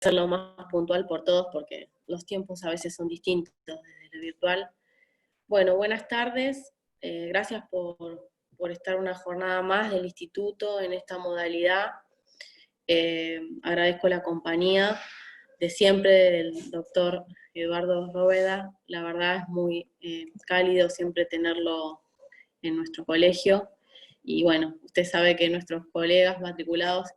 ser lo más puntual por todos porque los tiempos a veces son distintos desde lo virtual. Bueno, buenas tardes. Gracias por estar una jornada más del instituto en esta modalidad. Agradezco la compañía de siempre del doctor Eduardo Róveda. La verdad es muy cálido siempre tenerlo en nuestro colegio. Y bueno, usted sabe que nuestros colegas matriculados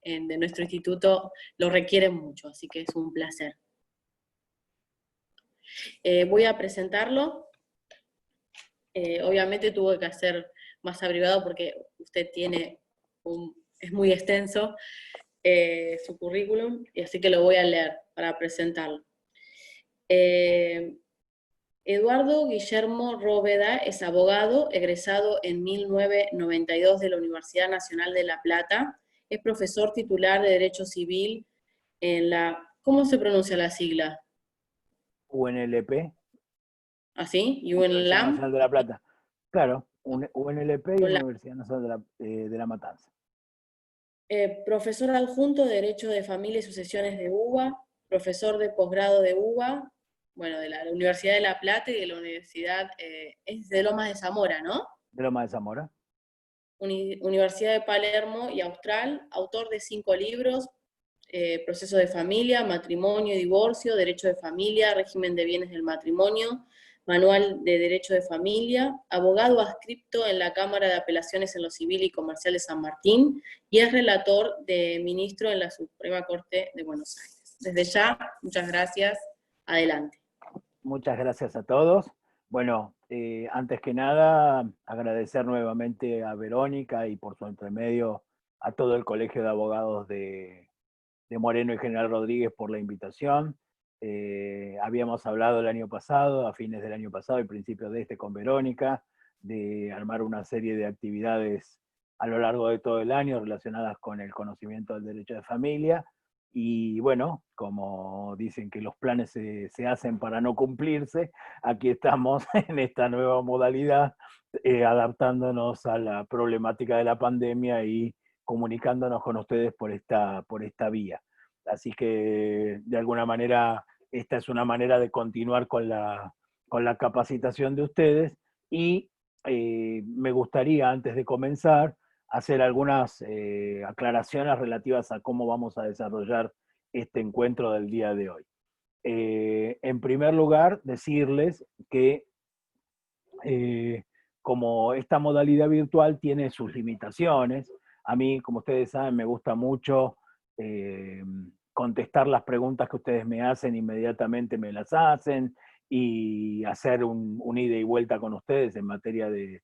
de nuestro instituto lo requieren mucho, así que es un placer. Voy a presentarlo. Obviamente tuve que hacer más abrigado porque usted es muy extenso su currículum, y así que lo voy a leer para presentarlo. Eduardo Guillermo Róveda es abogado, egresado en 1992 de la Universidad Nacional de La Plata. Es profesor titular de Derecho Civil en la... ¿Cómo se pronuncia la sigla? UNLP. ¿Así? Universidad ¿UNLAM? Nacional de La Plata. Claro, UNLP y Universidad Nacional de la Matanza. Profesor adjunto de Derecho de Familia y Sucesiones de UBA, profesor de posgrado de UBA, bueno, de la Universidad de La Plata y de la Universidad, es de Lomas de Zamora, ¿no? De Lomas de Zamora. Universidad de Palermo y Austral, autor de 5 libros, Proceso de Familia, Matrimonio y Divorcio, Derecho de Familia, Régimen de Bienes del Matrimonio, Manual de Derecho de Familia, abogado adscripto en la Cámara de Apelaciones en lo Civil y Comercial de San Martín, y es relator de ministro en la Suprema Corte de Buenos Aires. Desde ya, muchas gracias. Adelante. Muchas gracias a todos. Bueno, antes que nada, agradecer nuevamente a Verónica y por su intermedio a todo el Colegio de Abogados de Moreno y General Rodríguez por la invitación. Habíamos hablado el año pasado, a fines del año pasado y principios de este con Verónica, de armar una serie de actividades a lo largo de todo el año relacionadas con el conocimiento del derecho de familia. Y bueno, como dicen que los planes se hacen para no cumplirse, aquí estamos en esta nueva modalidad, adaptándonos a la problemática de la pandemia y comunicándonos con ustedes por esta vía. Así que, de alguna manera, esta es una manera de continuar con la capacitación de ustedes y me gustaría, antes de comenzar, hacer algunas aclaraciones relativas a cómo vamos a desarrollar este encuentro del día de hoy. En primer lugar, decirles que como esta modalidad virtual tiene sus limitaciones, a mí, como ustedes saben, me gusta mucho contestar las preguntas que ustedes me hacen, inmediatamente me las hacen, y hacer un ida y vuelta con ustedes en materia de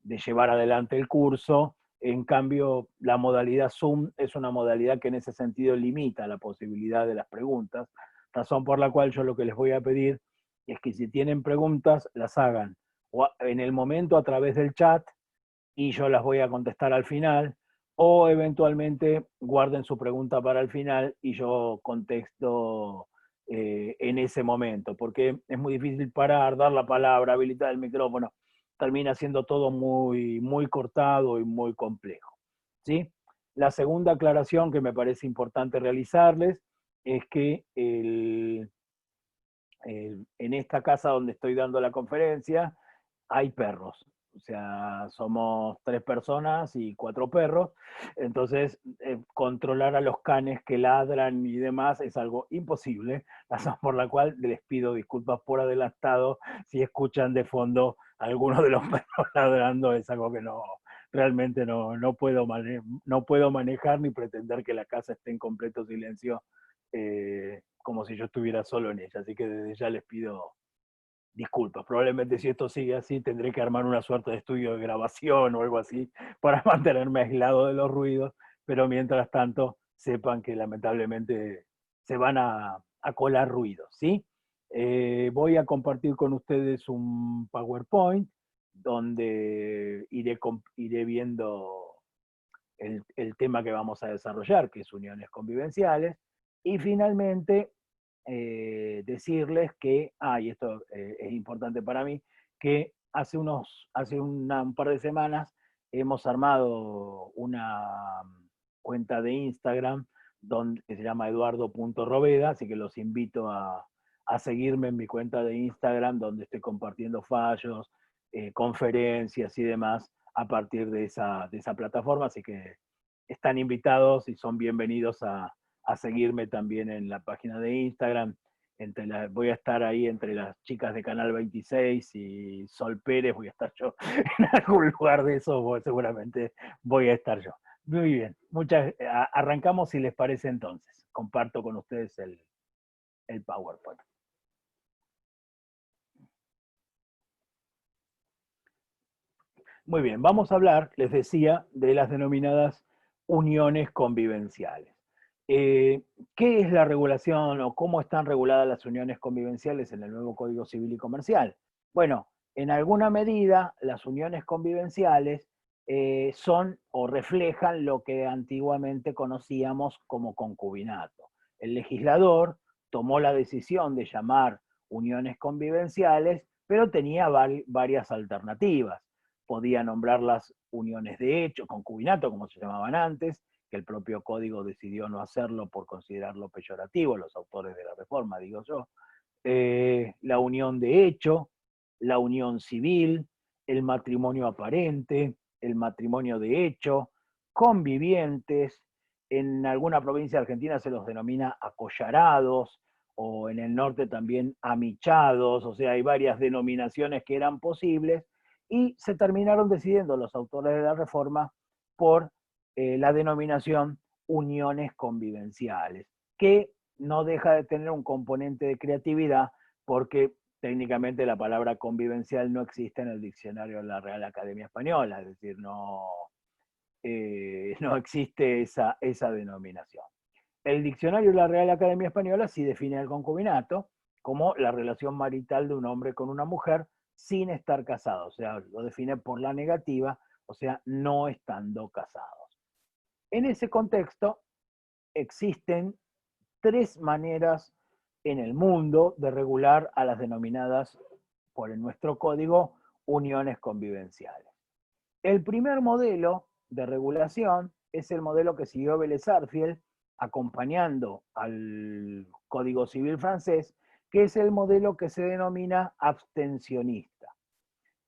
llevar adelante el curso. En cambio, la modalidad Zoom es una modalidad que en ese sentido limita la posibilidad de las preguntas, razón por la cual yo lo que les voy a pedir es que si tienen preguntas, las hagan o en el momento a través del chat y yo las voy a contestar al final, o eventualmente guarden su pregunta para el final y yo contesto en ese momento, porque es muy difícil parar, dar la palabra, habilitar el micrófono, termina siendo todo muy, muy cortado y muy complejo, ¿sí? La segunda aclaración que me parece importante realizarles es que en esta casa donde estoy dando la conferencia hay perros. O sea, somos 3 personas y 4 perros. Entonces, controlar a los canes que ladran y demás es algo imposible, razón por la cual les pido disculpas por adelantado si escuchan de fondo algunos de los perros ladrando. Es algo que realmente no puedo manejar ni pretender que la casa esté en completo silencio, como si yo estuviera solo en ella. Así que desde ya les pido disculpas. Probablemente si esto sigue así tendré que armar una suerte de estudio de grabación o algo así para mantenerme aislado de los ruidos, pero mientras tanto sepan que lamentablemente se van a colar ruidos, ¿sí? Voy a compartir con ustedes un PowerPoint donde iré viendo el tema que vamos a desarrollar, que es uniones convivenciales, y finalmente decirles que, y esto es importante para mí, que hace un par de semanas hemos armado una cuenta de Instagram que se llama eduardo.roveda, así que los invito a seguirme en mi cuenta de Instagram, donde estoy compartiendo fallos, conferencias y demás a partir de esa plataforma, así que están invitados y son bienvenidos a seguirme también en la página de Instagram. Voy a estar ahí entre las chicas de Canal 26 y Sol Pérez, voy a estar yo en algún lugar de eso, seguramente voy a estar yo. Muy bien, arrancamos si les parece entonces. Comparto con ustedes el PowerPoint. Muy bien, vamos a hablar, les decía, de las denominadas uniones convivenciales. ¿Qué es la regulación o cómo están reguladas las uniones convivenciales en el nuevo Código Civil y Comercial? Bueno, en alguna medida las uniones convivenciales son o reflejan lo que antiguamente conocíamos como concubinato. El legislador tomó la decisión de llamar uniones convivenciales, pero tenía varias alternativas. Podía nombrarlas uniones de hecho, concubinato, como se llamaban antes, que el propio código decidió no hacerlo por considerarlo peyorativo, los autores de la reforma, digo yo. La unión de hecho, la unión civil, el matrimonio aparente, el matrimonio de hecho, convivientes, en alguna provincia de Argentina se los denomina acollarados, o en el norte también amichados, o sea, hay varias denominaciones que eran posibles, y se terminaron decidiendo los autores de la reforma por la denominación uniones convivenciales, que no deja de tener un componente de creatividad porque técnicamente la palabra convivencial no existe en el diccionario de la Real Academia Española, es decir, no existe esa denominación. El diccionario de la Real Academia Española sí define el concubinato como la relación marital de un hombre con una mujer sin estar casado, o sea, lo define por la negativa, o sea, no estando casados. En ese contexto existen tres maneras en el mundo de regular a las denominadas por nuestro código uniones convivenciales. El primer modelo de regulación es el modelo que siguió Vélez Sarsfield acompañando al Código Civil francés, que es el modelo que se denomina abstencionista.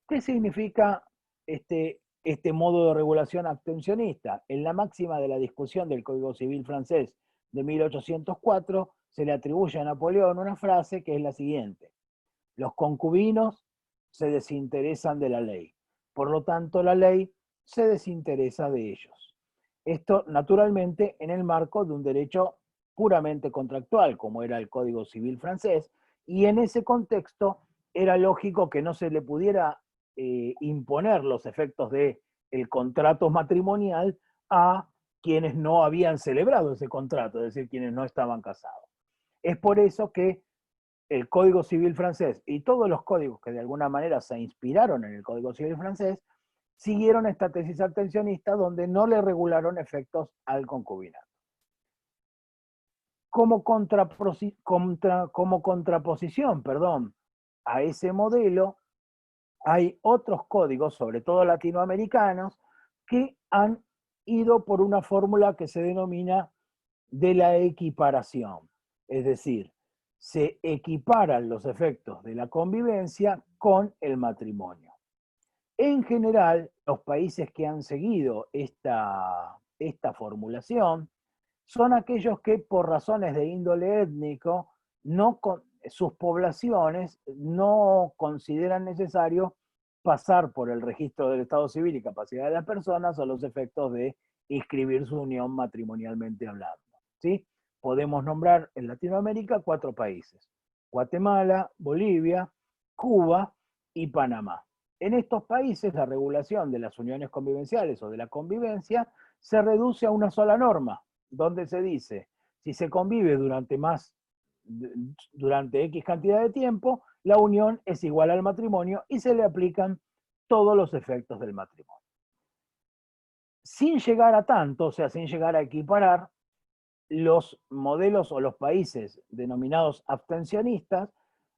¿Qué significa este modo de regulación abstencionista? En la máxima de la discusión del Código Civil francés de 1804 se le atribuye a Napoleón una frase que es la siguiente: los concubinos se desinteresan de la ley, por lo tanto la ley se desinteresa de ellos. Esto naturalmente en el marco de un derecho puramente contractual, como era el Código Civil francés, y en ese contexto era lógico que no se le pudiera imponer los efectos del contrato matrimonial a quienes no habían celebrado ese contrato, es decir, quienes no estaban casados. Es por eso que el Código Civil francés y todos los códigos que de alguna manera se inspiraron en el Código Civil francés siguieron esta tesis abstencionista donde no le regularon efectos al concubinato. Como contraposición a ese modelo, hay otros códigos, sobre todo latinoamericanos, que han ido por una fórmula que se denomina de la equiparación. Es decir, se equiparan los efectos de la convivencia con el matrimonio. En general, los países que han seguido esta formulación son aquellos que por razones de índole étnico sus poblaciones no consideran necesario pasar por el registro del Estado Civil y capacidad de las personas a los efectos de inscribir su unión matrimonialmente hablando. ¿Sí? Podemos nombrar en Latinoamérica 4 países: Guatemala, Bolivia, Cuba y Panamá. En estos países la regulación de las uniones convivenciales o de la convivencia se reduce a una sola norma, donde se dice, si se convive durante X cantidad de tiempo, la unión es igual al matrimonio y se le aplican todos los efectos del matrimonio. Sin llegar a tanto, o sea, sin llegar a equiparar, los modelos o los países denominados abstencionistas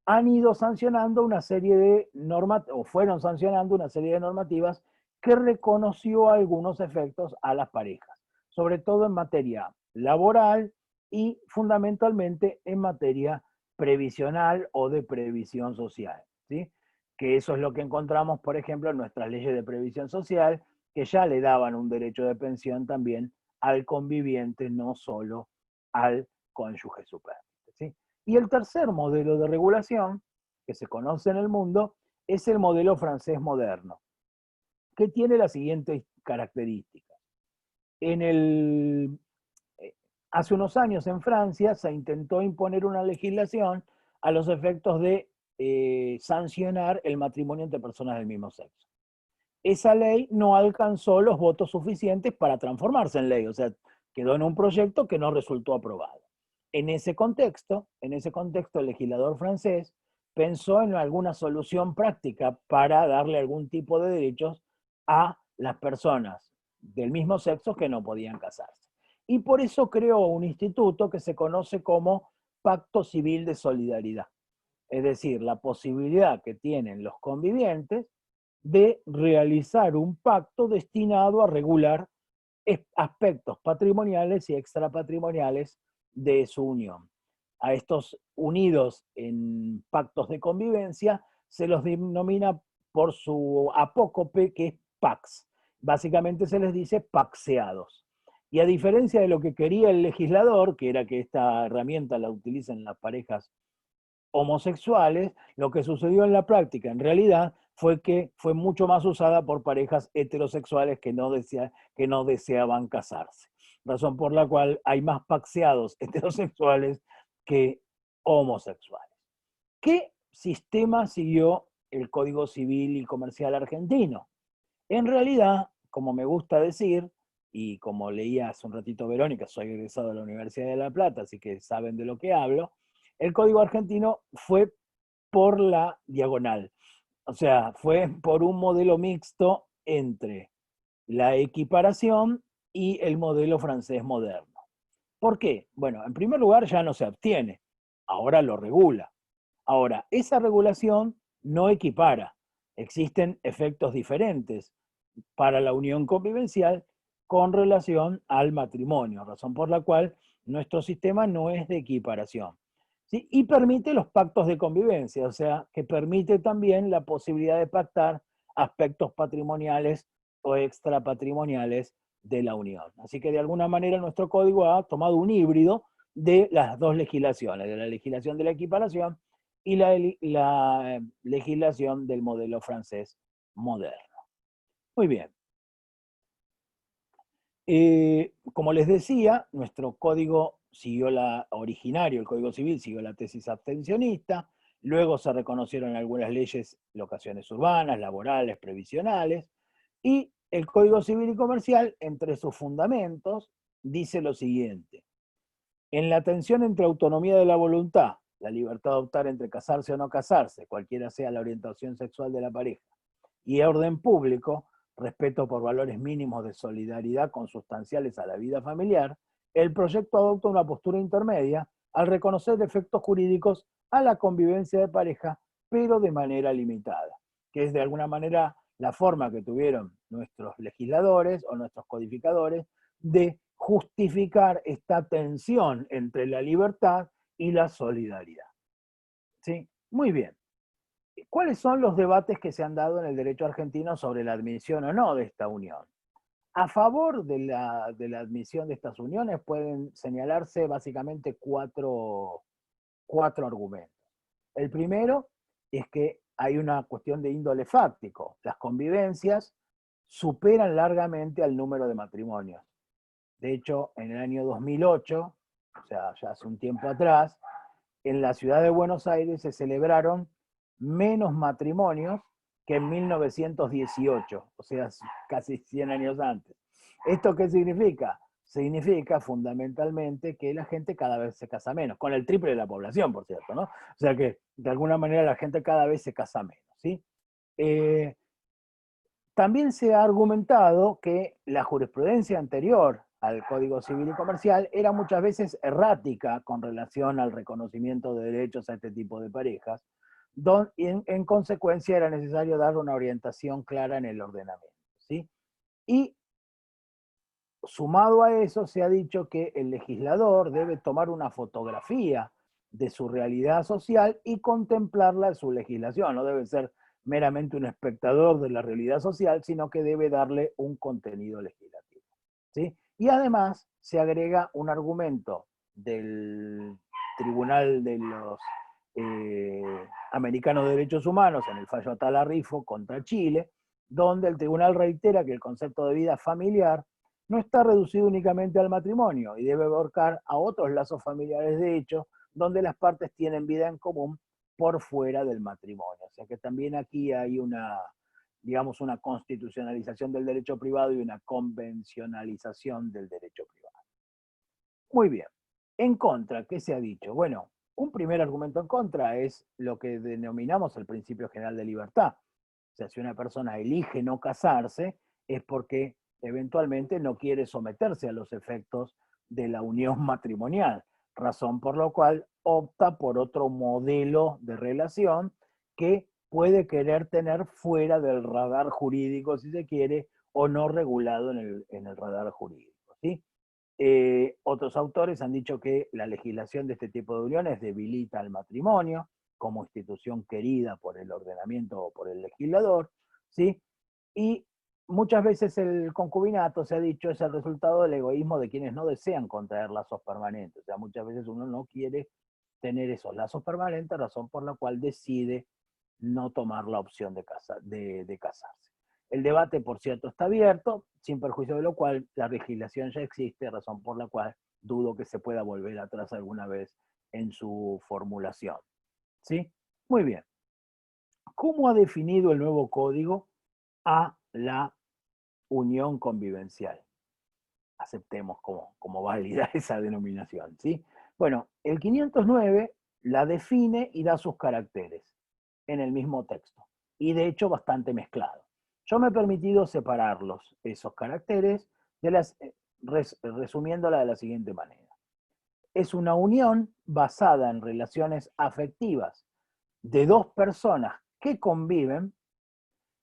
han ido sancionando una serie de normativas, o fueron sancionando una serie de normativas que reconoció algunos efectos a las parejas, sobre todo en materia laboral y fundamentalmente en materia previsional o de previsión social, ¿sí? Que eso es lo que encontramos, por ejemplo, en nuestras leyes de previsión social, que ya le daban un derecho de pensión también al conviviente, no solo al cónyuge superviviente, ¿sí? Y el tercer modelo de regulación que se conoce en el mundo es el modelo francés moderno, que tiene la siguiente característica. En el, hace unos años en Francia se intentó imponer una legislación a los efectos de sancionar el matrimonio entre personas del mismo sexo. Esa ley no alcanzó los votos suficientes para transformarse en ley, o sea, quedó en un proyecto que no resultó aprobado. En ese contexto, el legislador francés pensó en alguna solución práctica para darle algún tipo de derechos a las personas del mismo sexo que no podían casarse. Y por eso creó un instituto que se conoce como Pacto Civil de Solidaridad. Es decir, la posibilidad que tienen los convivientes de realizar un pacto destinado a regular aspectos patrimoniales y extrapatrimoniales de su unión. A estos unidos en pactos de convivencia se los denomina por su apócope, que es pax. Básicamente se les dice paxeados. Y a diferencia de lo que quería el legislador, que era que esta herramienta la utilicen las parejas homosexuales, lo que sucedió en la práctica en realidad fue que fue mucho más usada por parejas heterosexuales que no deseaban casarse. Razón por la cual hay más paxeados heterosexuales que homosexuales. ¿Qué sistema siguió el Código Civil y Comercial argentino? En realidad, como me gusta decir, y como leía hace un ratito Verónica, soy egresado de la Universidad de La Plata, así que saben de lo que hablo, el Código argentino fue por la diagonal. O sea, fue por un modelo mixto entre la equiparación y el modelo francés moderno. ¿Por qué? Bueno, en primer lugar ya no se abstiene, ahora lo regula. Ahora, esa regulación no equipara, existen efectos diferentes para la unión convivencial con relación al matrimonio, razón por la cual nuestro sistema no es de equiparación. ¿Sí? Y permite los pactos de convivencia, o sea, que permite también la posibilidad de pactar aspectos patrimoniales o extrapatrimoniales de la unión. Así que de alguna manera nuestro código ha tomado un híbrido de las dos legislaciones, de la legislación de la equiparación y la legislación del modelo francés moderno. Muy bien. Como les decía, nuestro código siguió originario, el Código Civil siguió la tesis abstencionista, luego se reconocieron algunas leyes, locaciones urbanas, laborales, previsionales, y el Código Civil y Comercial, entre sus fundamentos, dice lo siguiente: en la tensión entre autonomía de la voluntad, la libertad de optar entre casarse o no casarse, cualquiera sea la orientación sexual de la pareja, y orden público, respeto por valores mínimos de solidaridad consustanciales a la vida familiar, el proyecto adopta una postura intermedia al reconocer efectos jurídicos a la convivencia de pareja, pero de manera limitada, que es de alguna manera la forma que tuvieron nuestros legisladores o nuestros codificadores de justificar esta tensión entre la libertad y la solidaridad. ¿Sí? Muy bien. ¿Cuáles son los debates que se han dado en el derecho argentino sobre la admisión o no de esta unión? A favor de la admisión de estas uniones pueden señalarse básicamente cuatro argumentos. El primero es que hay una cuestión de índole fáctico. Las convivencias superan largamente al número de matrimonios. De hecho, en el año 2008, o sea, ya hace un tiempo atrás, en la ciudad de Buenos Aires se celebraron menos matrimonios que en 1918, o sea, casi 100 años antes. ¿Esto qué significa? Significa fundamentalmente que la gente cada vez se casa menos, con el triple de la población, por cierto, ¿no? O sea que de alguna manera la gente cada vez se casa menos, ¿sí? También se ha argumentado que la jurisprudencia anterior al Código Civil y Comercial era muchas veces errática con relación al reconocimiento de derechos a este tipo de parejas, y en consecuencia era necesario dar una orientación clara en el ordenamiento, ¿sí? Y sumado a eso, se ha dicho que el legislador debe tomar una fotografía de su realidad social y contemplarla en su legislación. No debe ser meramente un espectador de la realidad social, sino que debe darle un contenido legislativo. ¿Sí? Y además se agrega un argumento del Tribunal de los Americanos de Derechos Humanos en el fallo Atala Rifo contra Chile, donde el tribunal reitera que el concepto de vida familiar no está reducido únicamente al matrimonio y debe abarcar a otros lazos familiares de hecho, donde las partes tienen vida en común por fuera del matrimonio. O sea que también aquí hay una, digamos, una constitucionalización del derecho privado y una convencionalización del derecho privado. Muy bien. En contra, ¿qué se ha dicho? Bueno, un primer argumento en contra es lo que denominamos el principio general de libertad. O sea, si una persona elige no casarse, es porque eventualmente no quiere someterse a los efectos de la unión matrimonial, razón por la cual opta por otro modelo de relación que puede querer tener fuera del radar jurídico, si se quiere, o no regulado en el radar jurídico. ¿Sí? Otros autores han dicho que la legislación de este tipo de uniones debilita al matrimonio como institución querida por el ordenamiento o por el legislador, ¿sí? Y muchas veces el concubinato, se ha dicho, es el resultado del egoísmo de quienes no desean contraer lazos permanentes. O sea, muchas veces uno no quiere tener esos lazos permanentes, razón por la cual decide no tomar la opción de casarse. El debate, por cierto, está abierto, sin perjuicio de lo cual la legislación ya existe, razón por la cual dudo que se pueda volver atrás alguna vez en su formulación. ¿Sí? Muy bien. ¿Cómo ha definido el nuevo código a la unión convivencial? Aceptemos como válida esa denominación. ¿Sí? Bueno, el 509 la define y da sus caracteres en el mismo texto, y de hecho bastante mezclado. Yo me he permitido separarlos, esos caracteres, resumiéndola de la siguiente manera. Es una unión basada en relaciones afectivas de dos personas que conviven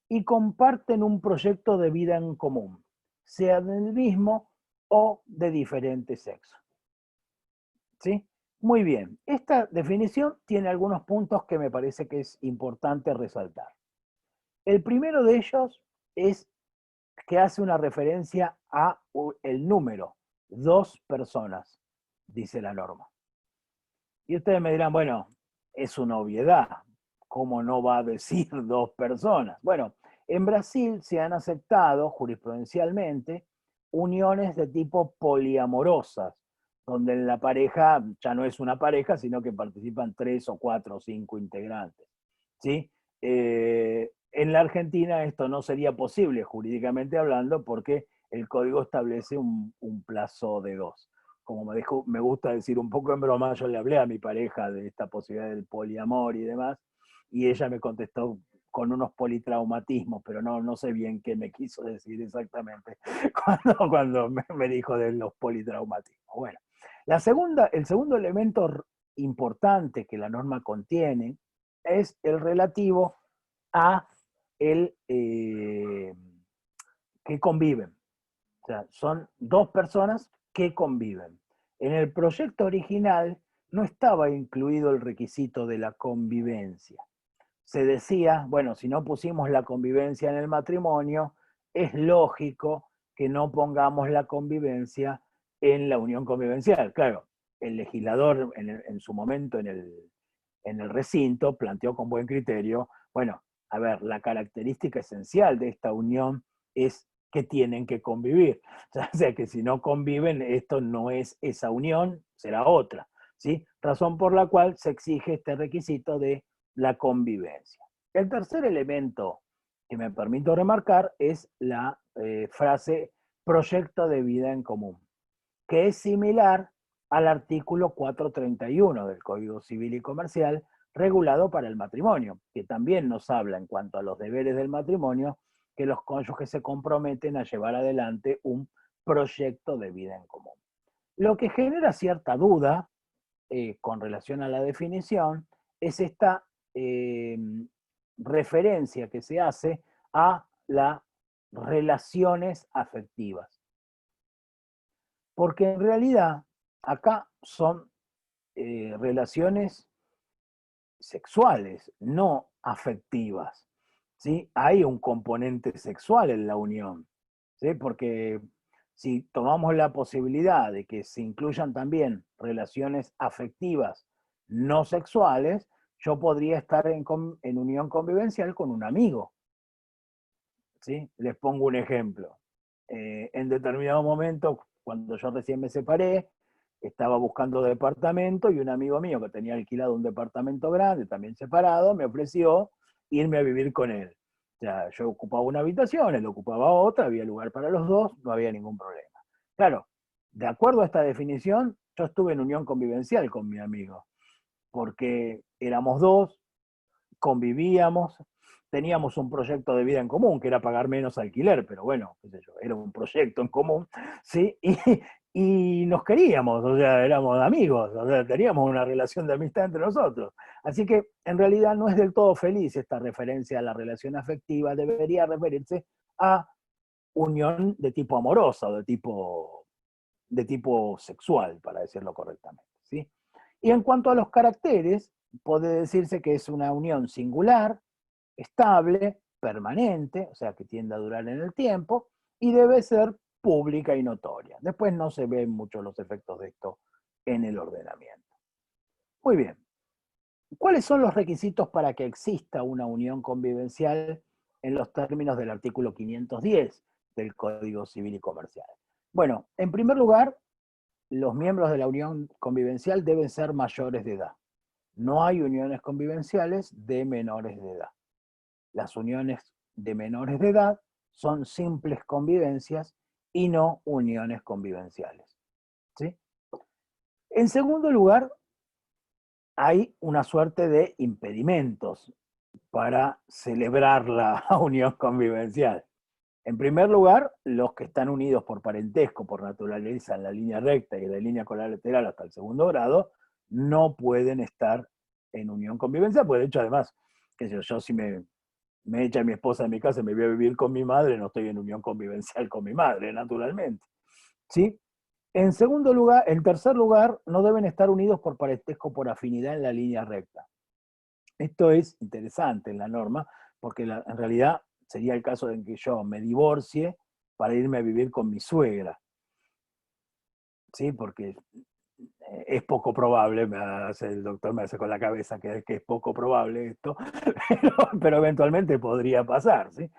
y comparten un proyecto de vida en común, sea del mismo o de diferente sexo. ¿Sí? Muy bien. Esta definición tiene algunos puntos que me parece que es importante resaltar. El primero de ellos es que hace una referencia a el número, dos personas, dice la norma. Y ustedes me dirán, bueno, es una obviedad, ¿cómo no va a decir dos personas? Bueno, en Brasil se han aceptado jurisprudencialmente uniones de tipo poliamorosas, donde la pareja ya no es una pareja, sino que participan 3 o 4 o 5 integrantes. ¿Sí? En la Argentina esto no sería posible jurídicamente hablando porque el código establece un plazo de 2. Como me gusta decir un poco en broma, yo le hablé a mi pareja de esta posibilidad del poliamor y demás, y ella me contestó con unos politraumatismos, pero no sé bien qué me quiso decir exactamente cuando me dijo de los politraumatismos. Bueno, el segundo elemento importante que la norma contiene es el relativo a el que conviven. O sea, son dos personas que conviven. En el proyecto original no estaba incluido el requisito de la convivencia. Se decía, bueno, si no pusimos la convivencia en el matrimonio, es lógico que no pongamos la convivencia en la unión convivencial. Claro, el legislador en su momento en el recinto planteó con buen criterio, bueno, a ver, la característica esencial de esta unión es que tienen que convivir. O sea, que si no conviven, esto no es esa unión, será otra. ¿Sí? Razón por la cual se exige este requisito de la convivencia. El tercer elemento que me permito remarcar es la frase proyecto de vida en común, que es similar al artículo 431 del Código Civil y Comercial, regulado para el matrimonio, que también nos habla en cuanto a los deberes del matrimonio, que los cónyuges se comprometen a llevar adelante un proyecto de vida en común. Lo que genera cierta duda con relación a la definición es esta referencia que se hace a las relaciones afectivas. Porque en realidad acá son relaciones sexuales, no afectivas, ¿sí? Hay un componente sexual en la unión, ¿sí? Porque si tomamos la posibilidad de que se incluyan también relaciones afectivas no sexuales, yo podría estar en unión convivencial con un amigo, ¿sí? Les pongo un ejemplo. En determinado momento, cuando yo recién me separé, estaba buscando departamento y un amigo mío que tenía alquilado un departamento grande, también separado, me ofreció irme a vivir con él. O sea, yo ocupaba una habitación, él ocupaba otra, había lugar para los dos, no había ningún problema. Claro, de acuerdo a esta definición, yo estuve en unión convivencial con mi amigo, porque éramos dos, convivíamos, teníamos un proyecto de vida en común, que era pagar menos alquiler, pero bueno, qué sé yo, era un proyecto en común, ¿sí? Y nos queríamos, o sea, éramos amigos, o sea, teníamos una relación de amistad entre nosotros. Así que en realidad no es del todo feliz esta referencia a la relación afectiva, debería referirse a unión de tipo amorosa o de tipo sexual, para decirlo correctamente, ¿sí? Y en cuanto a los caracteres, puede decirse que es una unión singular, estable, permanente, o sea, que tiende a durar en el tiempo, y debe ser pública y notoria. Después no se ven mucho los efectos de esto en el ordenamiento. Muy bien. ¿Cuáles son los requisitos para que exista una unión convivencial en los términos del artículo 510 del Código Civil y Comercial? Bueno, en primer lugar, los miembros de la unión convivencial deben ser mayores de edad. No hay uniones convivenciales de menores de edad. Las uniones de menores de edad son simples convivencias y no uniones convivenciales, ¿sí? En segundo lugar, hay una suerte de impedimentos para celebrar la unión convivencial. En primer lugar, los que están unidos por parentesco, por naturaleza en la línea recta y en la línea colateral hasta el segundo grado, no pueden estar en unión convivencial, porque de hecho además, qué sé yo, si me echa mi esposa de mi casa y me voy a vivir con mi madre, no estoy en unión convivencial con mi madre, naturalmente, ¿sí? En segundo lugar, en tercer lugar, no deben estar unidos por parentesco por afinidad en la línea recta. Esto es interesante en la norma, porque en realidad sería el caso en que yo me divorcie para irme a vivir con mi suegra, ¿sí? Porque es poco probable, el doctor me hace con la cabeza que es poco probable esto, pero eventualmente podría pasar, ¿sí?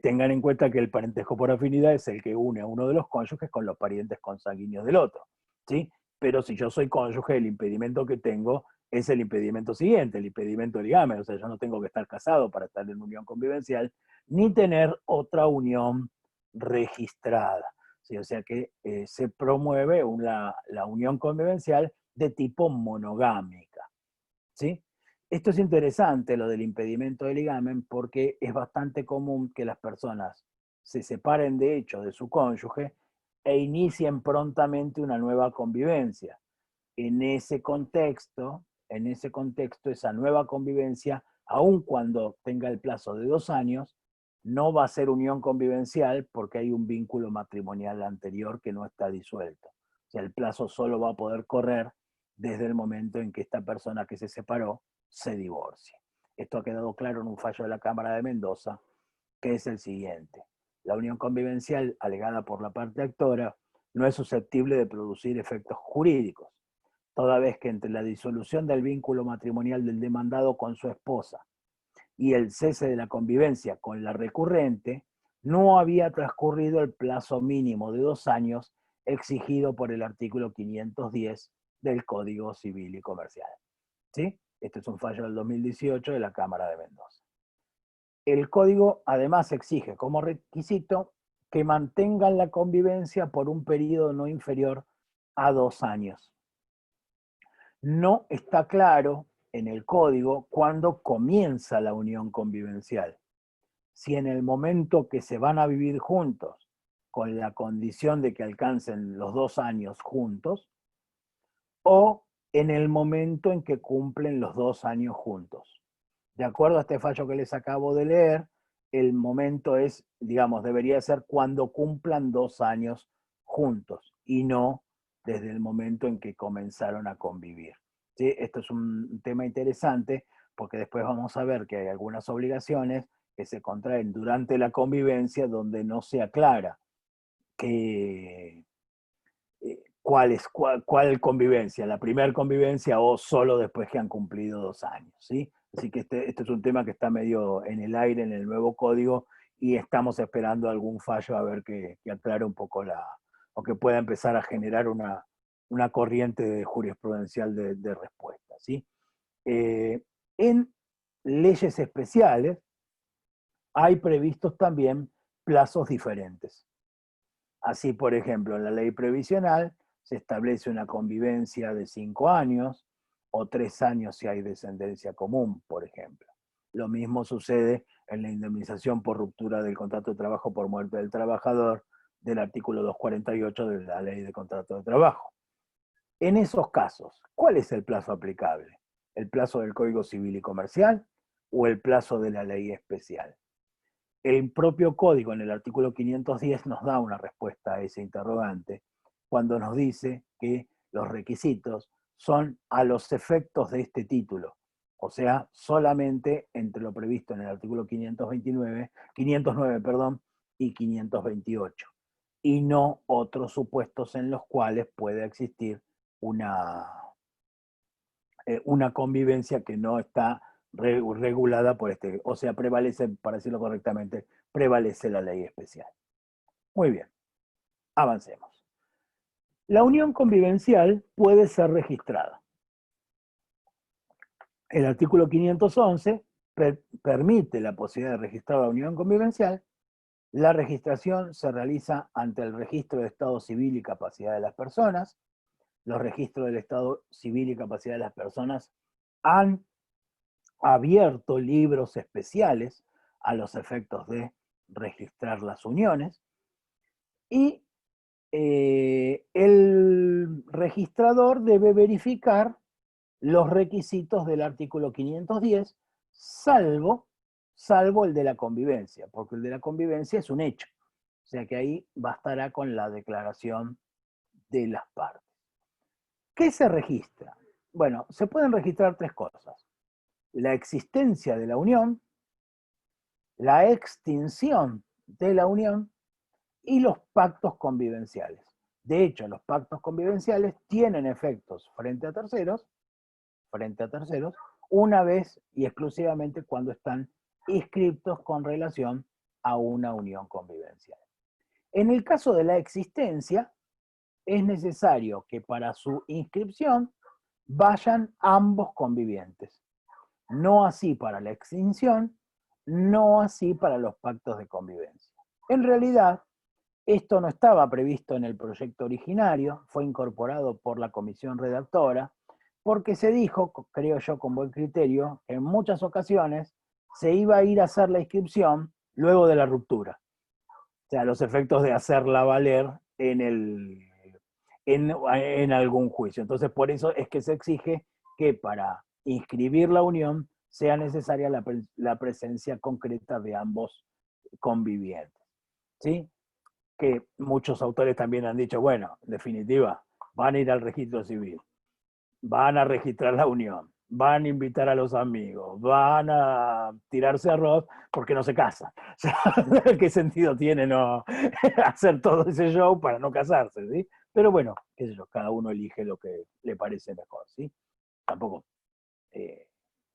Tengan en cuenta que el parentesco por afinidad es el que une a uno de los cónyuges con los parientes consanguíneos del otro, ¿sí? Pero si yo soy cónyuge, el impedimento que tengo es el impedimento siguiente, el impedimento ligamen, o sea, yo no tengo que estar casado para estar en unión convivencial, ni tener otra unión registrada. ¿Sí? O sea que se promueve la unión convivencial de tipo monogámica, ¿sí? Esto es interesante, lo del impedimento de ligamen, porque es bastante común que las personas se separen de hecho de su cónyuge e inicien prontamente una nueva convivencia. En ese contexto, esa nueva convivencia, aun cuando tenga el plazo de 2 años, no va a ser unión convivencial porque hay un vínculo matrimonial anterior que no está disuelto. O sea, el plazo solo va a poder correr desde el momento en que esta persona que se separó se divorcie. Esto ha quedado claro en un fallo de la Cámara de Mendoza, que es el siguiente. La unión convivencial alegada por la parte actora no es susceptible de producir efectos jurídicos, toda vez que entre la disolución del vínculo matrimonial del demandado con su esposa y el cese de la convivencia con la recurrente, no había transcurrido el plazo mínimo de 2 años exigido por el artículo 510 del Código Civil y Comercial. ¿Sí? Este es un fallo del 2018 de la Cámara de Mendoza. El código además exige como requisito que mantengan la convivencia por un periodo no inferior a 2 años. No está claro en el código cuándo comienza la unión convivencial. Si en el momento que se van a vivir juntos, con la condición de que alcancen los 2 años juntos, o en el momento en que cumplen los 2 años juntos. De acuerdo a este fallo que les acabo de leer, el momento es, digamos, debería ser cuando cumplan 2 años juntos y no desde el momento en que comenzaron a convivir. ¿Sí? Esto es un tema interesante porque después vamos a ver que hay algunas obligaciones que se contraen durante la convivencia donde no se aclara que, cuál convivencia, la primera convivencia o solo después que han cumplido 2 años. ¿Sí? Así que este es un tema que está medio en el aire en el nuevo código y estamos esperando algún fallo a ver que aclare un poco o que pueda empezar a generar una corriente jurisprudencial de respuesta. ¿Sí? En leyes especiales hay previstos también plazos diferentes. Así, por ejemplo, en la ley previsional se establece una convivencia de 5 años o 3 años si hay descendencia común, por ejemplo. Lo mismo sucede en la indemnización por ruptura del contrato de trabajo por muerte del trabajador del artículo 248 de la ley de contrato de trabajo. En esos casos, ¿cuál es el plazo aplicable? ¿El plazo del Código Civil y Comercial o el plazo de la ley especial? El propio código en el artículo 510 nos da una respuesta a ese interrogante cuando nos dice que los requisitos son a los efectos de este título, o sea, solamente entre lo previsto en el artículo 509, perdón, y 528, y no otros supuestos en los cuales puede existir una convivencia que no está regulada por o sea, prevalece, para decirlo correctamente, prevalece la ley especial. Muy bien, avancemos. La unión convivencial puede ser registrada. El artículo 511 permite la posibilidad de registrar la unión convivencial. La registración se realiza ante el registro de estado civil y capacidad de las personas. Los registros del estado civil y capacidad de las personas han abierto libros especiales a los efectos de registrar las uniones y el registrador debe verificar los requisitos del artículo 510, salvo el de la convivencia, porque el de la convivencia es un hecho, o sea que ahí bastará con la declaración de las partes. ¿Qué se registra? Bueno, se pueden registrar 3 cosas: la existencia de la unión, la extinción de la unión y los pactos convivenciales. De hecho, los pactos convivenciales tienen efectos frente a terceros, una vez y exclusivamente cuando están inscriptos con relación a una unión convivencial. En el caso de la existencia, es necesario que para su inscripción vayan ambos convivientes. No así para la extinción, no así para los pactos de convivencia. En realidad, esto no estaba previsto en el proyecto originario, fue incorporado por la comisión redactora, porque se dijo, creo yo con buen criterio, que en muchas ocasiones se iba a ir a hacer la inscripción luego de la ruptura. O sea, los efectos de hacerla valer en algún juicio. Entonces, por eso es que se exige que para inscribir la unión sea necesaria la presencia concreta de ambos convivientes. ¿Sí? Que muchos autores también han dicho, bueno, en definitiva, van a ir al registro civil, van a registrar la unión, van a invitar a los amigos, van a tirarse arroz porque no se casan. O sea, ¿qué sentido tiene no hacer todo ese show para no casarse? ¿Sí? Pero bueno, qué sé yo, cada uno elige lo que le parece mejor. ¿Sí? Tampoco,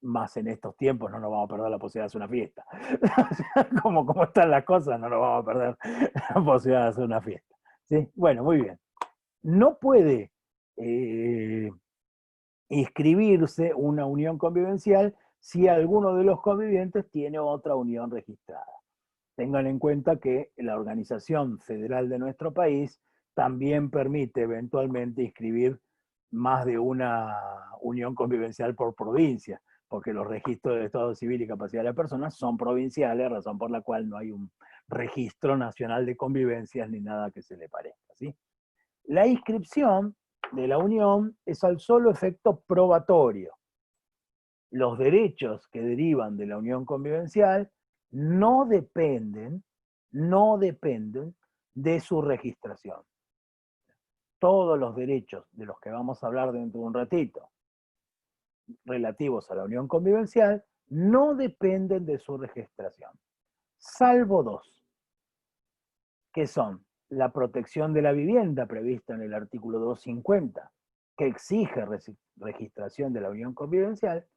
más en estos tiempos, no nos vamos a perder la posibilidad de hacer una fiesta. como están las cosas, no nos vamos a perder la posibilidad de hacer una fiesta. ¿Sí? Bueno, muy bien. No puede inscribirse una unión convivencial si alguno de los convivientes tiene otra unión registrada. Tengan en cuenta que la organización federal de nuestro país también permite eventualmente inscribir más de una unión convivencial por provincia, porque los registros del Estado Civil y Capacidad de las Personas son provinciales, razón por la cual no hay un registro nacional de convivencias ni nada que se le parezca. ¿Sí? La inscripción de la unión es al solo efecto probatorio. Los derechos que derivan de la unión convivencial no dependen de su registración. todos los derechos de los que vamos a hablar dentro de un ratito, relativos a la unión convivencial, no dependen de su registración, salvo dos, que son la protección de la vivienda prevista en el artículo 250, que exige registración de la unión convivencial,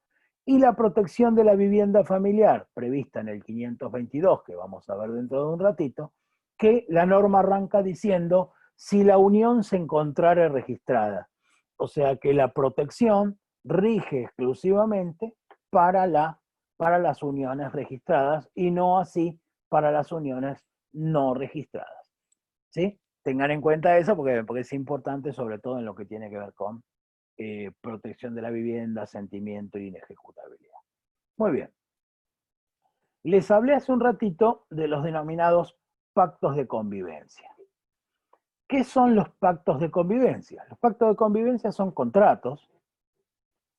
y la protección de la vivienda familiar prevista en el 522, que vamos a ver dentro de un ratito, que la norma arranca diciendo si la unión se encontrara registrada. O sea que la protección rige exclusivamente para las uniones registradas y no así para las uniones no registradas. ¿Sí? Tengan en cuenta eso porque es importante, sobre todo en lo que tiene que ver con protección de la vivienda, asentimiento y inejecutabilidad. Muy bien. Les hablé hace un ratito de los denominados pactos de convivencia. ¿Qué son los pactos de convivencia? Los pactos de convivencia son contratos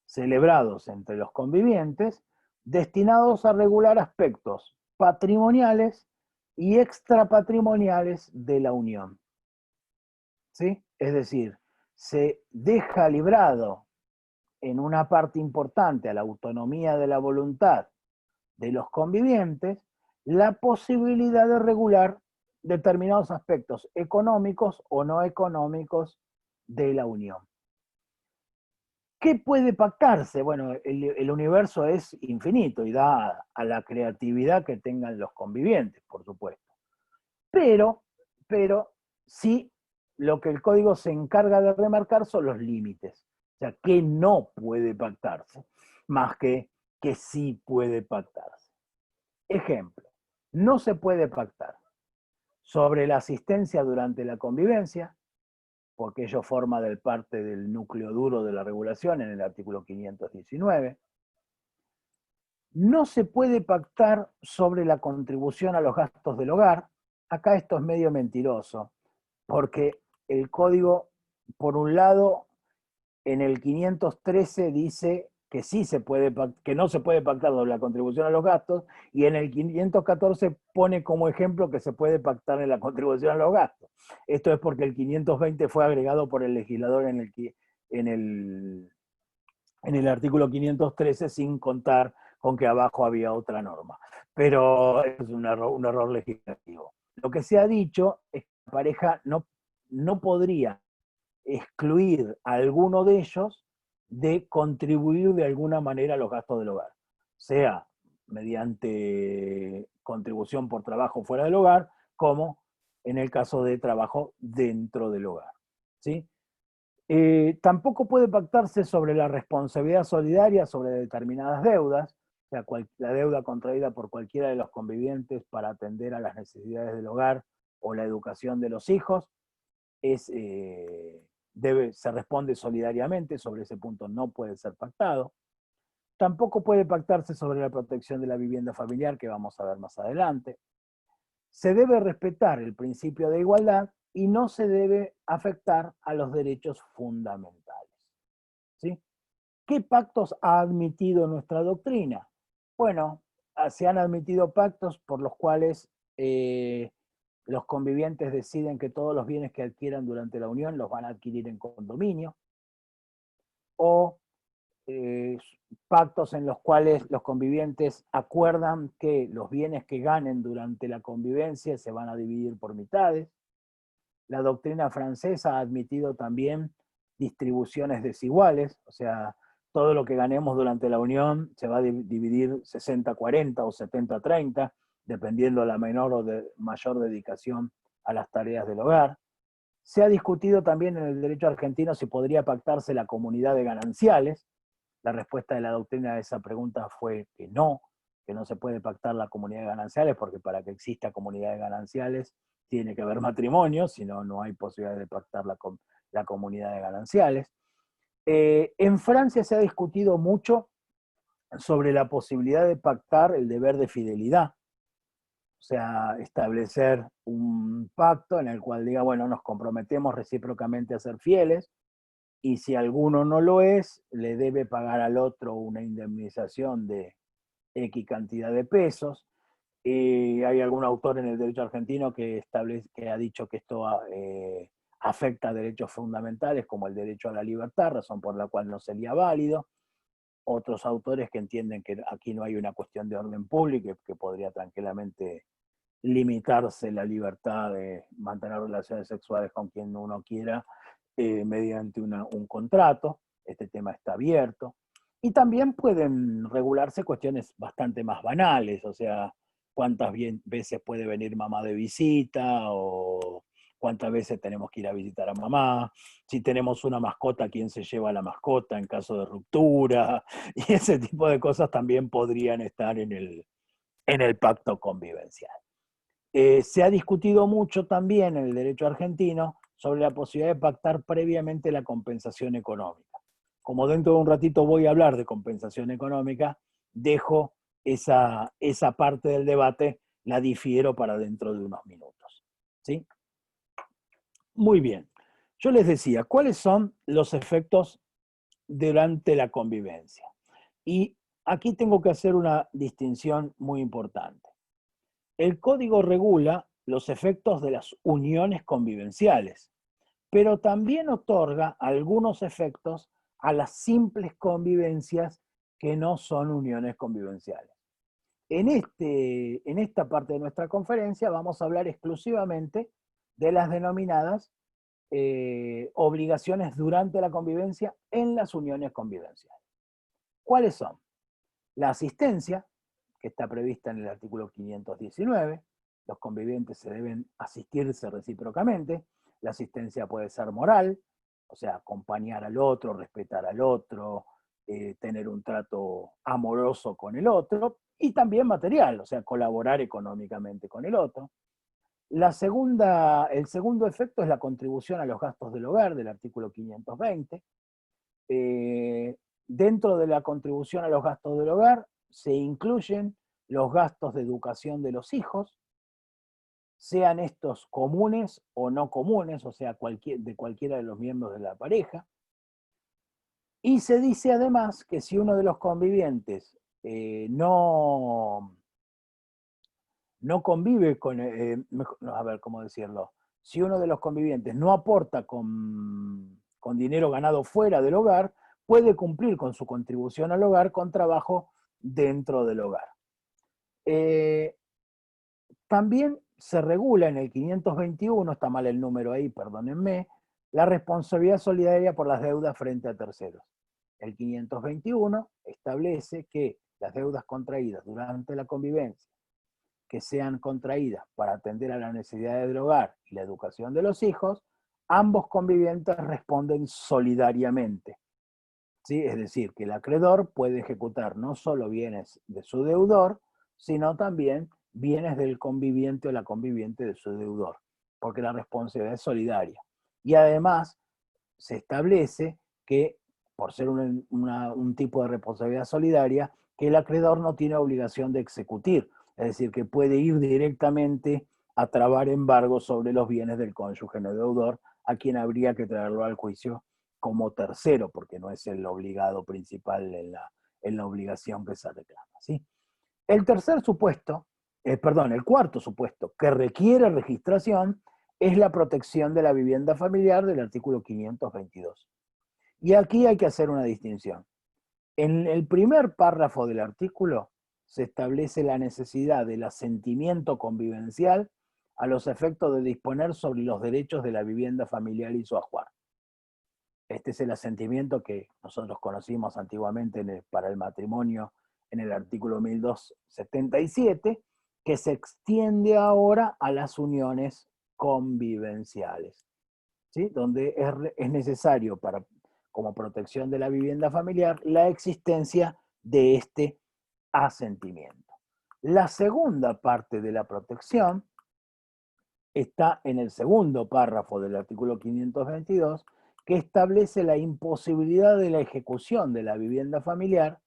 celebrados entre los convivientes destinados a regular aspectos patrimoniales y extrapatrimoniales de la unión. ¿Sí? Es decir, se deja librado en una parte importante a la autonomía de la voluntad de los convivientes la posibilidad de regular determinados aspectos económicos o no económicos de la unión. ¿Qué puede pactarse? Bueno, el universo es infinito y da a la creatividad que tengan los convivientes, por supuesto. Pero sí, lo que el código se encarga de remarcar son los límites. O sea, que no puede pactarse, más que sí puede pactarse. Ejemplo, no se puede pactar sobre la asistencia durante la convivencia, porque ello forma parte del núcleo duro de la regulación en el artículo 519. No se puede pactar sobre la contribución a los gastos del hogar. Acá esto es medio mentiroso, porque el código, por un lado, en el 513 dice que sí se puede, que no se puede pactar sobre la contribución a los gastos, y en el 514 pone como ejemplo que se puede pactar en la contribución a los gastos. Esto es porque el 520 fue agregado por el legislador en el artículo 513 sin contar con que abajo había otra norma. Pero es un error legislativo. Lo que se ha dicho es que la pareja no podría excluir a alguno de ellos de contribuir de alguna manera a los gastos del hogar, sea mediante contribución por trabajo fuera del hogar, como en el caso de trabajo dentro del hogar. ¿Sí? Tampoco puede pactarse sobre la responsabilidad solidaria sobre determinadas deudas, o sea, la deuda contraída por cualquiera de los convivientes para atender a las necesidades del hogar o la educación de los hijos, se responde solidariamente, sobre ese punto no puede ser pactado. Tampoco puede pactarse sobre la protección de la vivienda familiar, que vamos a ver más adelante. Se debe respetar el principio de igualdad y no se debe afectar a los derechos fundamentales. ¿Sí? ¿Qué pactos ha admitido nuestra doctrina? Bueno, se han admitido pactos por los cuales los convivientes deciden que todos los bienes que adquieran durante la unión los van a adquirir en condominio, o pactos en los cuales los convivientes acuerdan que los bienes que ganen durante la convivencia se van a dividir por mitades. La doctrina francesa ha admitido también distribuciones desiguales, o sea, todo lo que ganemos durante la unión se va a dividir 60-40 o 70-30, dependiendo de la menor o mayor dedicación a las tareas del hogar. Se ha discutido también en el derecho argentino si podría pactarse la comunidad de gananciales. La respuesta de la doctrina a esa pregunta fue que no se puede pactar la comunidad de gananciales, porque para que exista comunidad de gananciales tiene que haber matrimonio, si no, no hay posibilidad de pactar la comunidad de gananciales. En Francia se ha discutido mucho sobre la posibilidad de pactar el deber de fidelidad, o sea, establecer un pacto en el cual diga, bueno, nos comprometemos recíprocamente a ser fieles, y si alguno no lo es, le debe pagar al otro una indemnización de X cantidad de pesos. Hay algún autor en el derecho argentino que ha dicho que esto afecta derechos fundamentales como el derecho a la libertad, razón por la cual no sería válido. Otros autores que entienden que aquí no hay una cuestión de orden público, que podría tranquilamente limitarse la libertad de mantener relaciones sexuales con quien uno quiera mediante un contrato. Este tema está abierto. Y también pueden regularse cuestiones bastante más banales, o sea, cuántas veces puede venir mamá de visita, o cuántas veces tenemos que ir a visitar a mamá, si tenemos una mascota, quién se lleva la mascota en caso de ruptura, y ese tipo de cosas también podrían estar en el pacto convivencial. Se ha discutido mucho también en el derecho argentino sobre la posibilidad de pactar previamente la compensación económica. Como dentro de un ratito voy a hablar de compensación económica, dejo esa parte del debate, la difiero para dentro de unos minutos. ¿Sí? Muy bien. Yo les decía, ¿cuáles son los efectos durante la convivencia? Y aquí tengo que hacer una distinción muy importante. El código regula los efectos de las uniones convivenciales, pero también otorga algunos efectos a las simples convivencias que no son uniones convivenciales. En esta parte de nuestra conferencia vamos a hablar exclusivamente de las denominadas obligaciones durante la convivencia en las uniones convivenciales. ¿Cuáles son? La asistencia, que está prevista en el artículo 519, los convivientes se deben asistirse recíprocamente. La asistencia puede ser moral, o sea, acompañar al otro, respetar al otro, tener un trato amoroso con el otro, y también material, o sea, colaborar económicamente con el otro. El segundo efecto es la contribución a los gastos del hogar, del artículo 520. Dentro de la contribución a los gastos del hogar se incluyen los gastos de educación de los hijos, sean estos comunes o no comunes, o sea, de cualquiera de los miembros de la pareja. Y se dice además que si uno de los convivientes no convive con, a ver, ¿cómo decirlo? Si uno de los convivientes no aporta con dinero ganado fuera del hogar, puede cumplir con su contribución al hogar con trabajo dentro del hogar. También se regula en el 521, está mal el número ahí, perdónenme, la responsabilidad solidaria por las deudas frente a terceros. El 521 establece que las deudas contraídas durante la convivencia, que sean contraídas para atender a las necesidades del hogar y la educación de los hijos, ambos convivientes responden solidariamente. ¿Sí? Es decir, que el acreedor puede ejecutar no solo bienes de su deudor, sino también bienes del conviviente o la conviviente de su deudor, porque la responsabilidad es solidaria. Y además se establece que, por ser un tipo de responsabilidad solidaria, que el acreedor no tiene obligación de executir, es decir, que puede ir directamente a trabar embargo sobre los bienes del cónyuge no deudor, a quien habría que traerlo al juicio como tercero, porque no es el obligado principal en la obligación que se reclama. ¿Sí? El cuarto supuesto que requiere registración es la protección de la vivienda familiar del artículo 522. Y aquí hay que hacer una distinción. En el primer párrafo del artículo se establece la necesidad del asentimiento convivencial a los efectos de disponer sobre los derechos de la vivienda familiar y su ajuar. Este es el asentimiento que nosotros conocimos antiguamente para el matrimonio en el artículo 1277, que se extiende ahora a las uniones convivenciales, ¿sí? Donde es necesario como protección de la vivienda familiar la existencia de este asentimiento. La segunda parte de la protección está en el segundo párrafo del artículo 522, que establece la imposibilidad de la ejecución de la vivienda familiar,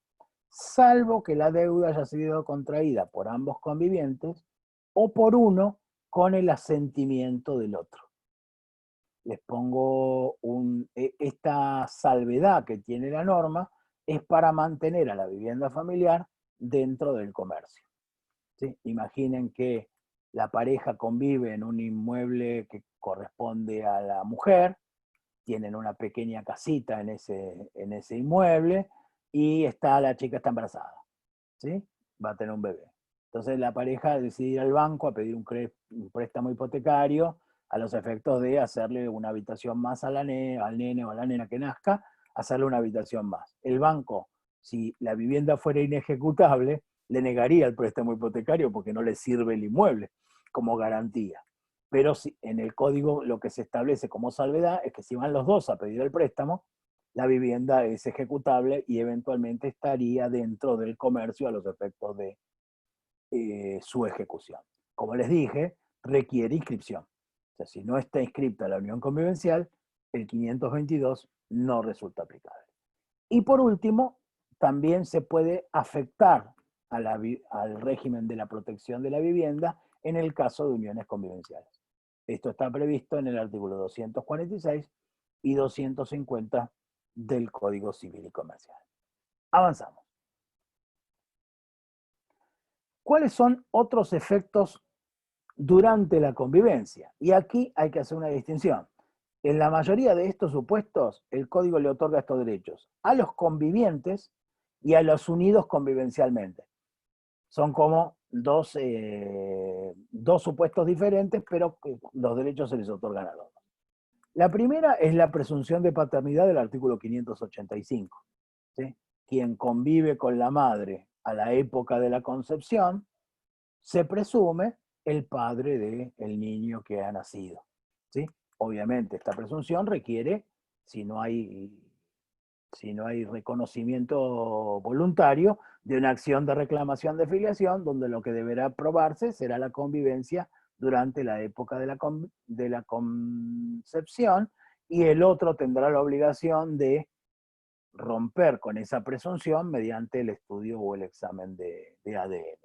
salvo que la deuda haya sido contraída por ambos convivientes o por uno con el asentimiento del otro. Les pongo esta salvedad que tiene la norma es para mantener a la vivienda familiar dentro del comercio. ¿Sí? Imaginen que la pareja convive en un inmueble que corresponde a la mujer, tienen una pequeña casita en ese inmueble, y la chica está embarazada, ¿sí? Va a tener un bebé. Entonces la pareja decide ir al banco a pedir un préstamo hipotecario a los efectos de hacerle una habitación más al nene o a la nena que nazca, hacerle una habitación más. El banco, si la vivienda fuera inejecutable, le negaría el préstamo hipotecario porque no le sirve el inmueble como garantía. Pero si, en el código lo que se establece como salvedad es que si van los dos a pedir el préstamo, la vivienda es ejecutable y eventualmente estaría dentro del comercio a los efectos de su ejecución. Como les dije, requiere inscripción. O sea, si no está inscripta la unión convivencial, el 522 no resulta aplicable. Y por último, también se puede afectar al régimen de la protección de la vivienda en el caso de uniones convivenciales. Esto está previsto en el artículo 246 y 250 del Código Civil y Comercial. Avanzamos. ¿Cuáles son otros efectos durante la convivencia? Y aquí hay que hacer una distinción. En la mayoría de estos supuestos, el Código le otorga estos derechos a los convivientes y a los unidos convivencialmente. Son como dos supuestos diferentes, pero los derechos se les otorgan a los dos. La primera es la presunción de paternidad del artículo 585. ¿Sí? Quien convive con la madre a la época de la concepción, se presume el padre del niño que ha nacido. ¿Sí? Obviamente esta presunción requiere, si no hay reconocimiento voluntario, de una acción de reclamación de filiación, donde lo que deberá probarse será la convivencia durante la época de la concepción, y el otro tendrá la obligación de romper con esa presunción mediante el estudio o el examen de ADN.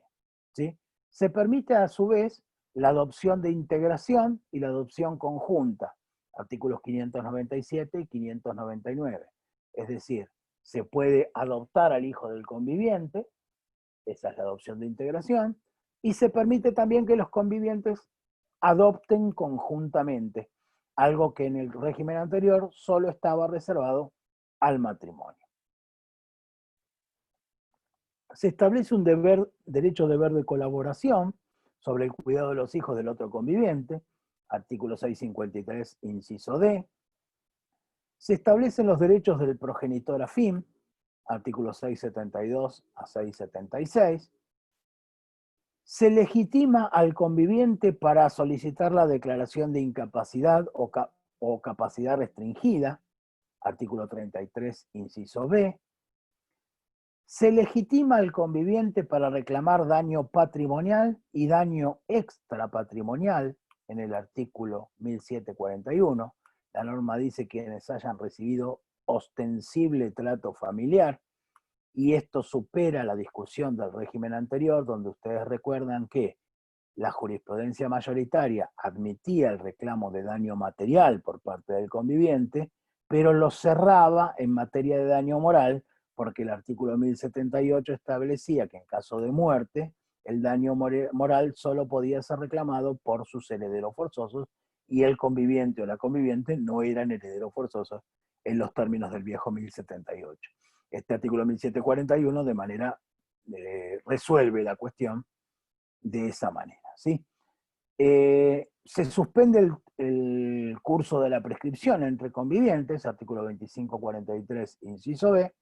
¿Sí? Se permite a su vez la adopción de integración y la adopción conjunta, artículos 597 y 599. Es decir, se puede adoptar al hijo del conviviente, esa es la adopción de integración, y se permite también que los convivientes adopten conjuntamente, algo que en el régimen anterior solo estaba reservado al matrimonio. Se establece un derecho-deber de colaboración sobre el cuidado de los hijos del otro conviviente, artículo 653, inciso D. Se establecen los derechos del progenitor afín, artículos 672 a 676. Se legitima al conviviente para solicitar la declaración de incapacidad o capacidad restringida, artículo 33, inciso B. Se legitima al conviviente para reclamar daño patrimonial y daño extrapatrimonial en el artículo 1741. La norma dice quienes hayan recibido ostensible trato familiar, y esto supera la discusión del régimen anterior, donde ustedes recuerdan que la jurisprudencia mayoritaria admitía el reclamo de daño material por parte del conviviente, pero lo cerraba en materia de daño moral, porque el artículo 1078 establecía que en caso de muerte, el daño moral solo podía ser reclamado por sus herederos forzosos, y el conviviente o la conviviente no eran herederos forzosos en los términos del viejo 1078. Este artículo 1741 de manera resuelve la cuestión de esa manera. ¿Sí? Se suspende el curso de la prescripción entre convivientes, artículo 2543, inciso B,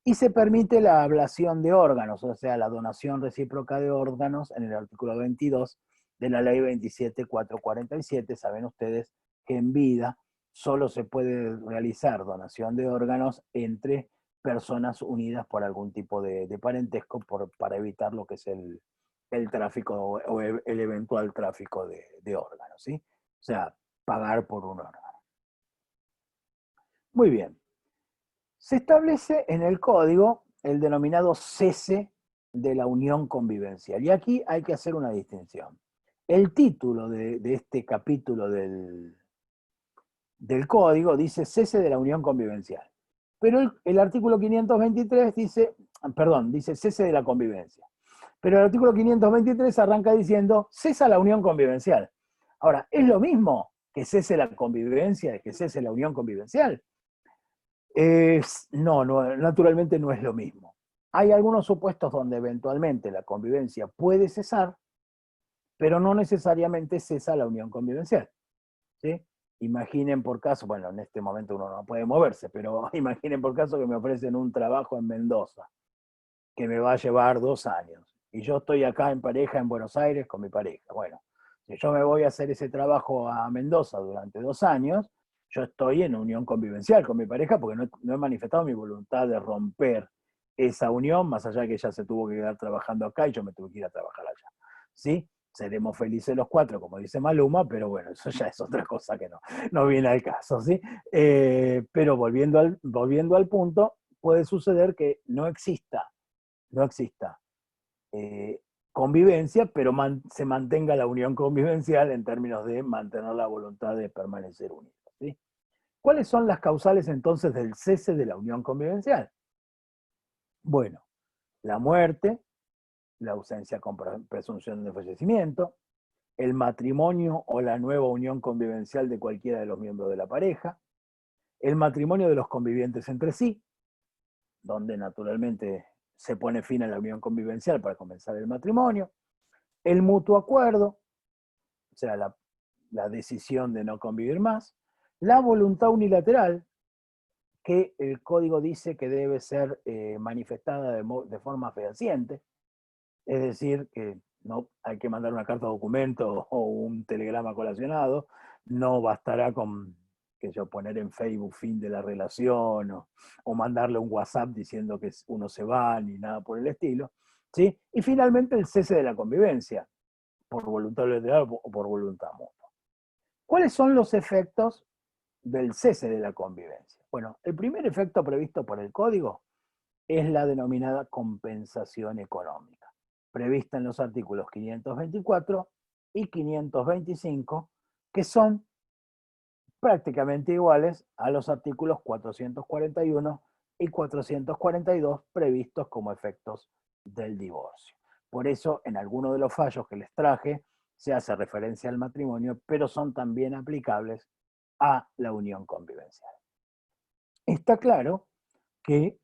y se permite la ablación de órganos, o sea, la donación recíproca de órganos en el artículo 22 de la ley 27447. Saben ustedes que en vida solo se puede realizar donación de órganos entre personas unidas por algún tipo de parentesco para evitar lo que es el tráfico o el eventual tráfico de órganos, ¿sí? O sea, pagar por un órgano. Muy bien. Se establece en el código el denominado cese de la unión convivencial. Y aquí hay que hacer una distinción. El título de este capítulo del código dice cese de la unión convivencial. Pero el artículo 523 dice cese de la convivencia. Pero el artículo 523 arranca diciendo, cesa la unión convivencial. Ahora, ¿es lo mismo que cese la convivencia, que cese la unión convivencial? No, naturalmente no es lo mismo. Hay algunos supuestos donde eventualmente la convivencia puede cesar, pero no necesariamente cesa la unión convivencial. ¿Sí? Imaginen por caso, bueno, en este momento uno no puede moverse, pero imaginen por caso que me ofrecen un trabajo en Mendoza, que me va a llevar 2 años, y yo estoy acá en pareja en Buenos Aires con mi pareja. Bueno, si yo me voy a hacer ese trabajo a Mendoza durante 2 años, yo estoy en unión convivencial con mi pareja porque no he manifestado mi voluntad de romper esa unión, más allá de que ella se tuvo que quedar trabajando acá y yo me tuve que ir a trabajar allá. ¿Sí? Seremos felices los 4, como dice Maluma, pero bueno, eso ya es otra cosa que no viene al caso, ¿sí? Pero volviendo al punto, puede suceder que no exista eh, convivencia, pero se mantenga la unión convivencial en términos de mantener la voluntad de permanecer unidos, ¿sí? ¿Cuáles son las causales entonces del cese de la unión convivencial? Bueno, la muerte, la ausencia con presunción de fallecimiento, el matrimonio o la nueva unión convivencial de cualquiera de los miembros de la pareja, el matrimonio de los convivientes entre sí, donde naturalmente se pone fin a la unión convivencial para comenzar el matrimonio, el mutuo acuerdo, o sea, la decisión de no convivir más, la voluntad unilateral, que el código dice que debe ser manifestada de forma fehaciente, es decir, que no hay que mandar una carta de documento o un telegrama colacionado, no bastará con que yo poner en Facebook fin de la relación o mandarle un WhatsApp diciendo que uno se va ni nada por el estilo, ¿sí? Y finalmente el cese de la convivencia, por voluntad unilateral o por voluntad mutua. ¿Cuáles son los efectos del cese de la convivencia? Bueno, el primer efecto previsto por el código es la denominada compensación económica, prevista en los artículos 524 y 525, que son prácticamente iguales a los artículos 441 y 442 previstos como efectos del divorcio. Por eso, en algunos de los fallos que les traje, se hace referencia al matrimonio, pero son también aplicables a la unión convivencial. Está claro que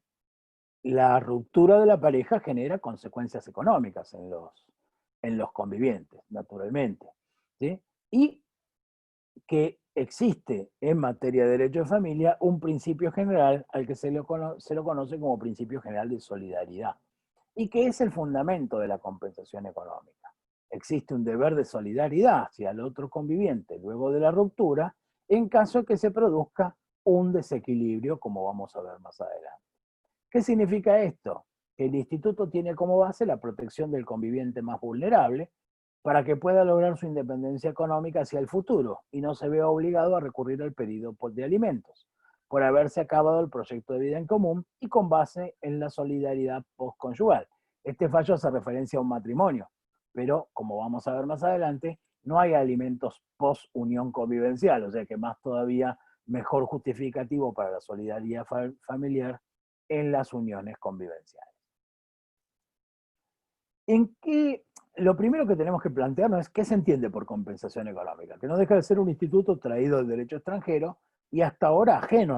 la ruptura de la pareja genera consecuencias económicas en los convivientes, naturalmente, ¿sí? Y que existe en materia de derecho de familia un principio general al que se lo conoce como principio general de solidaridad, y que es el fundamento de la compensación económica. Existe un deber de solidaridad hacia el otro conviviente luego de la ruptura en caso de que se produzca un desequilibrio, como vamos a ver más adelante. ¿Qué significa esto? Que el instituto tiene como base la protección del conviviente más vulnerable para que pueda lograr su independencia económica hacia el futuro y no se vea obligado a recurrir al pedido de alimentos, por haberse acabado el proyecto de vida en común y con base en la solidaridad postconyugal. Este fallo hace referencia a un matrimonio, pero como vamos a ver más adelante, no hay alimentos post-unión convivencial, o sea que más todavía mejor justificativo para la solidaridad familiar en las uniones convivenciales. Lo primero que tenemos que plantearnos es qué se entiende por compensación económica, que no deja de ser un instituto traído del derecho extranjero y hasta ahora ajeno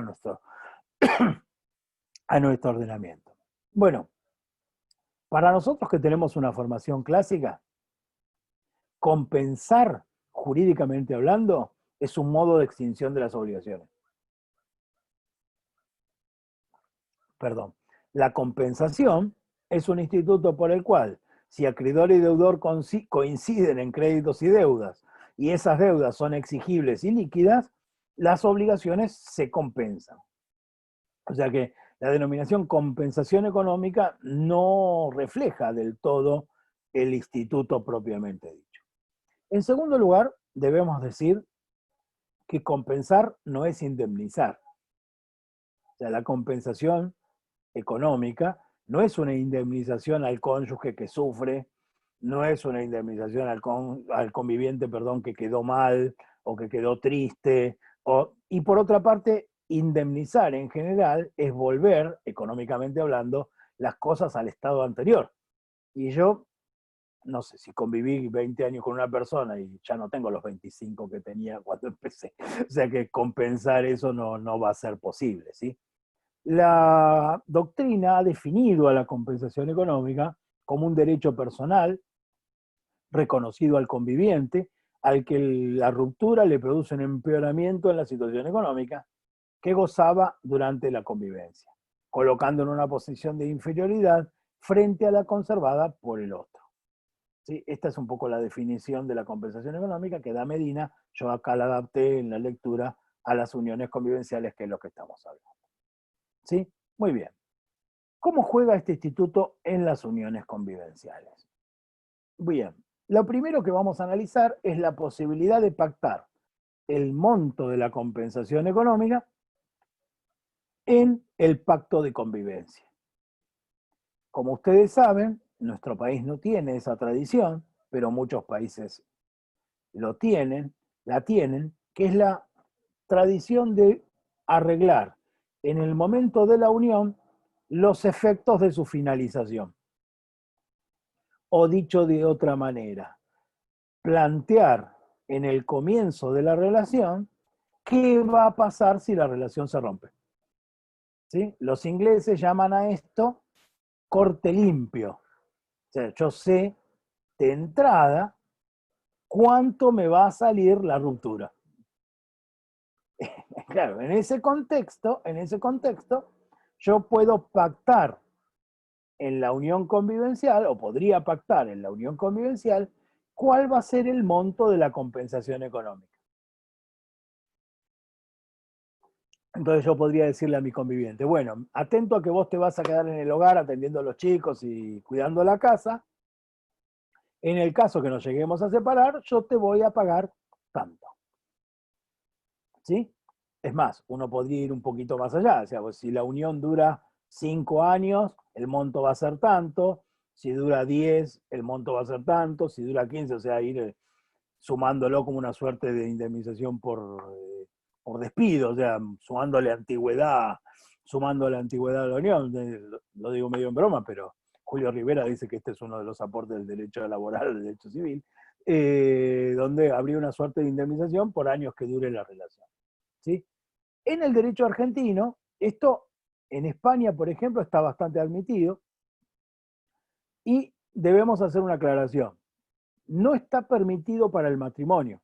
a nuestro ordenamiento. Bueno, para nosotros que tenemos una formación clásica, compensar, jurídicamente hablando, es un modo de extinción de las obligaciones. Perdón. La compensación es un instituto por el cual, si acreedor y deudor coinciden en créditos y deudas, y esas deudas son exigibles y líquidas, las obligaciones se compensan. O sea que la denominación compensación económica no refleja del todo el instituto propiamente dicho. En segundo lugar, debemos decir que compensar no es indemnizar. O sea, la compensación económica no es una indemnización al cónyuge que sufre, no es una indemnización al conviviente, perdón, que quedó mal o que quedó triste. Y por otra parte, indemnizar en general es volver, económicamente hablando, las cosas al estado anterior. Y yo no sé, si conviví 20 años con una persona y ya no tengo los 25 que tenía cuando empecé. O sea que compensar eso no va a ser posible, ¿sí? La doctrina ha definido a la compensación económica como un derecho personal reconocido al conviviente, al que la ruptura le produce un empeoramiento en la situación económica que gozaba durante la convivencia, colocando en una posición de inferioridad frente a la conservada por el otro. ¿Sí? Esta es un poco la definición de la compensación económica que da Medina. Yo acá la adapté en la lectura a las uniones convivenciales, que es lo que estamos hablando. ¿Sí? Muy bien. ¿Cómo juega este instituto en las uniones convivenciales? Bien, lo primero que vamos a analizar es la posibilidad de pactar el monto de la compensación económica en el pacto de convivencia. Como ustedes saben, nuestro país no tiene esa tradición, pero muchos países lo tienen, la tienen, que es la tradición de arreglar en el momento de la unión los efectos de su finalización. O dicho de otra manera, plantear en el comienzo de la relación qué va a pasar si la relación se rompe. ¿Sí? Los ingleses llaman a esto corte limpio. O sea, yo sé de entrada cuánto me va a salir la ruptura. Claro, en ese contexto, yo puedo pactar en la unión convivencial, o podría pactar en la unión convivencial, cuál va a ser el monto de la compensación económica. Entonces yo podría decirle a mi conviviente, bueno, atento a que vos te vas a quedar en el hogar atendiendo a los chicos y cuidando la casa. En el caso que nos lleguemos a separar, yo te voy a pagar tanto. ¿Sí? Es más, uno podría ir un poquito más allá. O sea, pues si la unión dura 5 años, el monto va a ser tanto. Si dura 10, el monto va a ser tanto. Si dura 15, o sea, ir sumándolo como una suerte de indemnización por despido, o sea, sumándole antigüedad a la unión. Lo digo medio en broma, pero Julio Rivera dice que este es uno de los aportes del derecho laboral, del derecho civil, donde habría una suerte de indemnización por años que dure la relación. ¿Sí? En el derecho argentino, esto en España, por ejemplo, está bastante admitido y debemos hacer una aclaración. No está permitido para el matrimonio.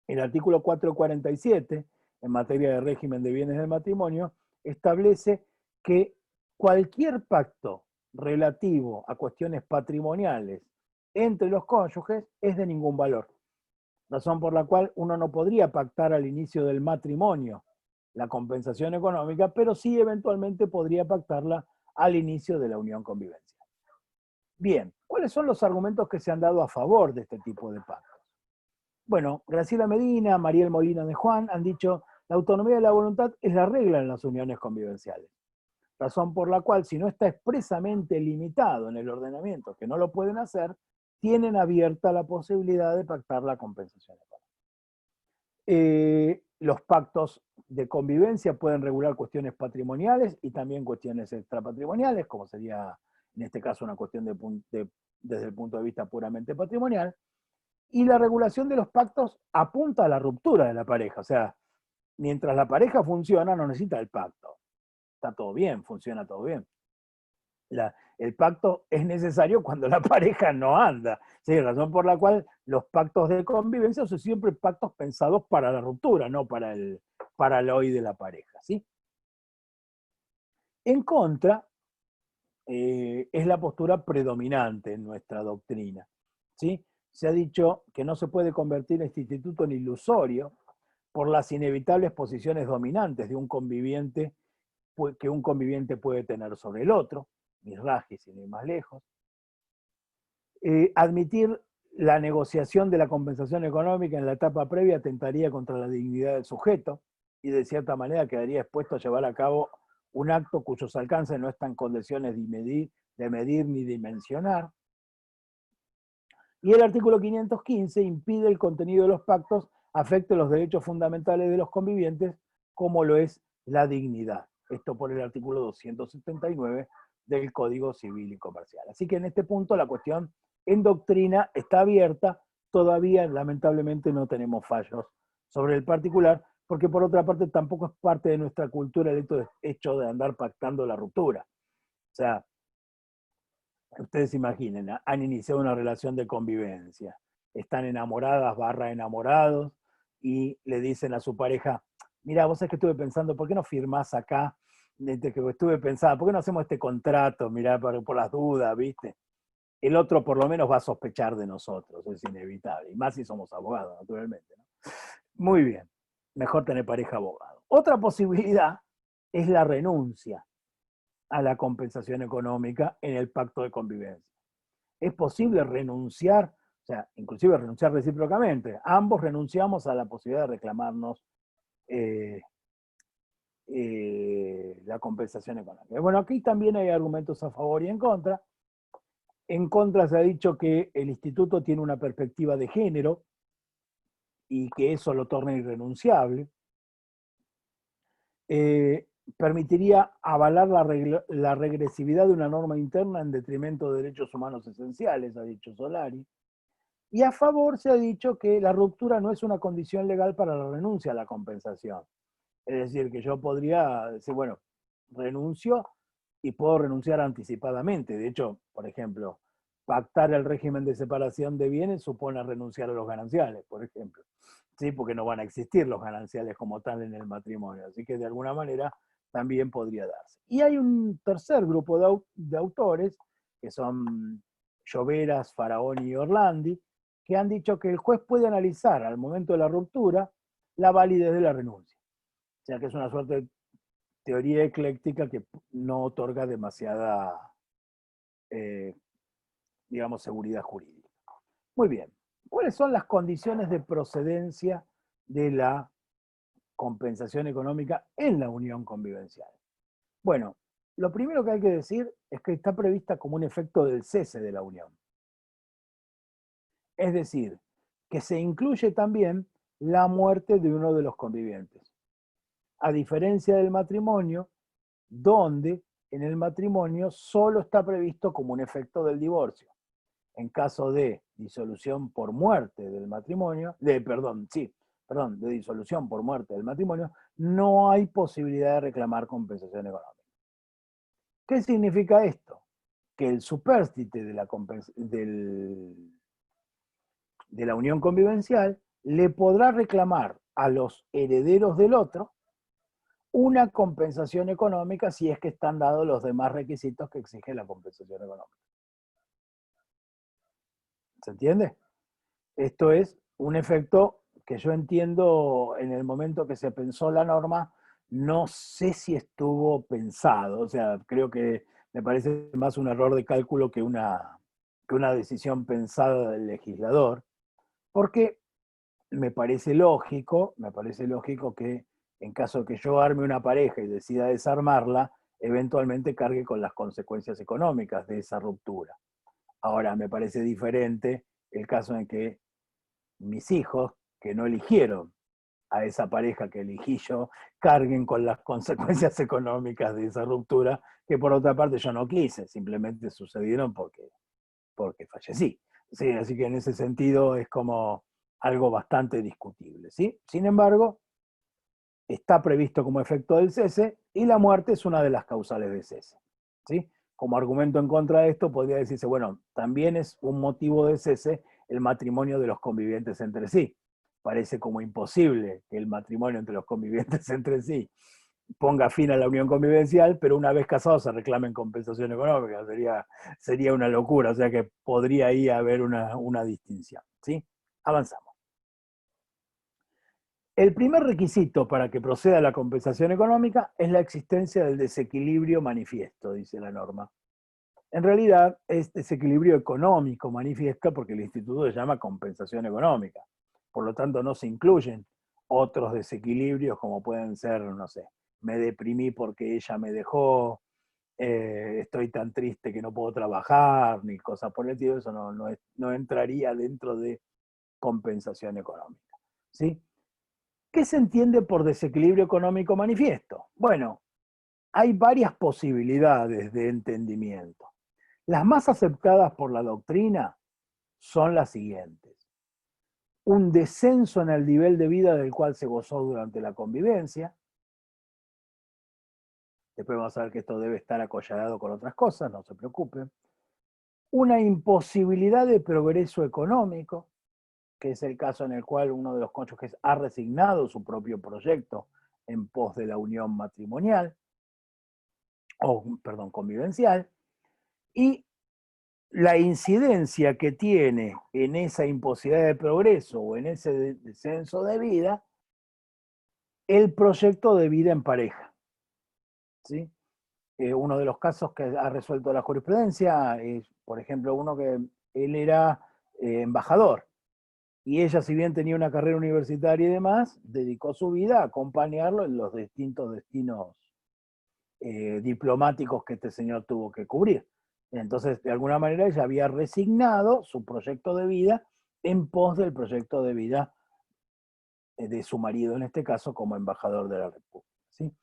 El artículo 447, en materia de régimen de bienes del matrimonio, establece que cualquier pacto relativo a cuestiones patrimoniales entre los cónyuges es de ningún valor. Razón por la cual uno no podría pactar al inicio del matrimonio la compensación económica, pero sí eventualmente podría pactarla al inicio de la unión convivencial. Bien, ¿cuáles son los argumentos que se han dado a favor de este tipo de pactos? Bueno, Graciela Medina, Mariel Molina de Juan han dicho, la autonomía de la voluntad es la regla en las uniones convivenciales. Razón por la cual, si no está expresamente limitado en el ordenamiento, que no lo pueden hacer, tienen abierta la posibilidad de pactar la compensación económica. Los pactos de convivencia pueden regular cuestiones patrimoniales y también cuestiones extrapatrimoniales, como sería en este caso una cuestión desde el punto de vista puramente patrimonial. Y la regulación de los pactos apunta a la ruptura de la pareja. O sea, mientras la pareja funciona, no necesita el pacto. Está todo bien, funciona todo bien. El pacto es necesario cuando la pareja no anda. ¿Sí? Razón por la cual los pactos de convivencia son siempre pactos pensados para la ruptura, no para el hoy de la pareja. ¿Sí? En contra, es la postura predominante en nuestra doctrina. ¿Sí? Se ha dicho que no se puede convertir este instituto en ilusorio por las inevitables posiciones dominantes de un conviviente que un conviviente puede tener sobre el otro, ni rasgis sin ir más lejos. Admitir la negociación de la compensación económica en la etapa previa atentaría contra la dignidad del sujeto y de cierta manera quedaría expuesto a llevar a cabo un acto cuyos alcances no están en condiciones de medir ni dimensionar. Y el artículo 515 impide el contenido de los pactos afecte los derechos fundamentales de los convivientes, como lo es la dignidad. Esto por el artículo 279 del Código Civil y Comercial. Así que en este punto la cuestión en doctrina está abierta, todavía lamentablemente no tenemos fallos sobre el particular, porque por otra parte tampoco es parte de nuestra cultura el hecho de andar pactando la ruptura. O sea, ustedes imaginen, han iniciado una relación de convivencia, están enamoradas / enamorados y le dicen a su pareja, mira, vos sabés que estuve pensando, ¿por qué no firmás acá? Desde que estuve pensando, ¿por qué no hacemos este contrato? Mirá, por las dudas, ¿viste? El otro por lo menos va a sospechar de nosotros, es inevitable, y más si somos abogados, naturalmente, ¿no? Muy bien, mejor tener pareja abogado. Otra posibilidad es la renuncia a la compensación económica en el pacto de convivencia. Es posible renunciar, o sea, inclusive renunciar recíprocamente. Ambos renunciamos a la posibilidad de reclamarnos la compensación económica. Bueno, aquí también hay argumentos a favor y en contra. En contra se ha dicho que el instituto tiene una perspectiva de género y que eso lo torna irrenunciable. Permitiría avalar la regresividad de una norma interna en detrimento de derechos humanos esenciales, ha dicho Solari. Y a favor se ha dicho que la ruptura no es una condición legal para la renuncia a la compensación. Es decir, que yo podría decir, bueno, renuncio y puedo renunciar anticipadamente. De hecho, por ejemplo, pactar el régimen de separación de bienes supone renunciar a los gananciales, por ejemplo. ¿Sí? Porque no van a existir los gananciales como tal en el matrimonio. Así que de alguna manera también podría darse. Y hay un tercer grupo de autores, que son Lloveras, Faraoni y Orlandi, que han dicho que el juez puede analizar al momento de la ruptura la validez de la renuncia. O sea que es una suerte de teoría ecléctica que no otorga demasiada, digamos, seguridad jurídica. Muy bien. ¿Cuáles son las condiciones de procedencia de la compensación económica en la unión convivencial? Bueno, lo primero que hay que decir es que está prevista como un efecto del cese de la unión. Es decir, que se incluye también la muerte de uno de los convivientes. A diferencia del matrimonio, donde en el matrimonio solo está previsto como un efecto del divorcio. En caso de disolución por muerte del matrimonio, de disolución por muerte del matrimonio, no hay posibilidad de reclamar compensación económica. ¿Qué significa esto? Que el supérstite de la unión convivencial le podrá reclamar a los herederos del otro una compensación económica si es que están dados los demás requisitos que exige la compensación económica. ¿Se entiende? Esto es un efecto que yo entiendo en el momento que se pensó la norma, no sé si estuvo pensado, o sea, creo que me parece más un error de cálculo que una decisión pensada del legislador, porque me parece lógico que en caso de que yo arme una pareja y decida desarmarla, eventualmente cargue con las consecuencias económicas de esa ruptura. Ahora, me parece diferente el caso en que mis hijos, que no eligieron a esa pareja que elegí yo, carguen con las consecuencias económicas de esa ruptura, que por otra parte yo no quise, simplemente sucedieron porque fallecí. Sí, así que en ese sentido es como algo bastante discutible, ¿sí? Sin embargo, está previsto como efecto del cese y la muerte es una de las causales de cese, ¿sí? Como argumento en contra de esto podría decirse, bueno, también es un motivo de cese el matrimonio de los convivientes entre sí. Parece como imposible que el matrimonio entre los convivientes entre sí ponga fin a la unión convivencial, pero una vez casados se reclamen compensación económica. Sería una locura, o sea que podría ahí haber una distinción, ¿sí? Avanzamos. El primer requisito para que proceda la compensación económica es la existencia del desequilibrio manifiesto, dice la norma. En realidad es desequilibrio económico manifiesto porque el instituto se llama compensación económica. Por lo tanto, no se incluyen otros desequilibrios como pueden ser, no sé, me deprimí porque ella me dejó, estoy tan triste que no puedo trabajar, ni cosas por el estilo, eso no entraría dentro de compensación económica, ¿sí? ¿Qué se entiende por desequilibrio económico manifiesto? Bueno, hay varias posibilidades de entendimiento. Las más aceptadas por la doctrina son las siguientes. Un descenso en el nivel de vida del cual se gozó durante la convivencia. Después vamos a ver que esto debe estar acollarado con otras cosas, no se preocupen. Una imposibilidad de progreso económico, que es el caso en el cual uno de los cónyuges ha resignado su propio proyecto en pos de la unión matrimonial, convivencial, y la incidencia que tiene en esa imposibilidad de progreso o en ese descenso de vida, el proyecto de vida en pareja. ¿Sí? Uno de los casos que ha resuelto la jurisprudencia es, por ejemplo, uno que él era embajador, y ella, si bien tenía una carrera universitaria y demás, dedicó su vida a acompañarlo en los distintos destinos diplomáticos que este señor tuvo que cubrir. Entonces, de alguna manera, ella había resignado su proyecto de vida en pos del proyecto de vida de su marido, en este caso, como embajador de la República. ¿Sí?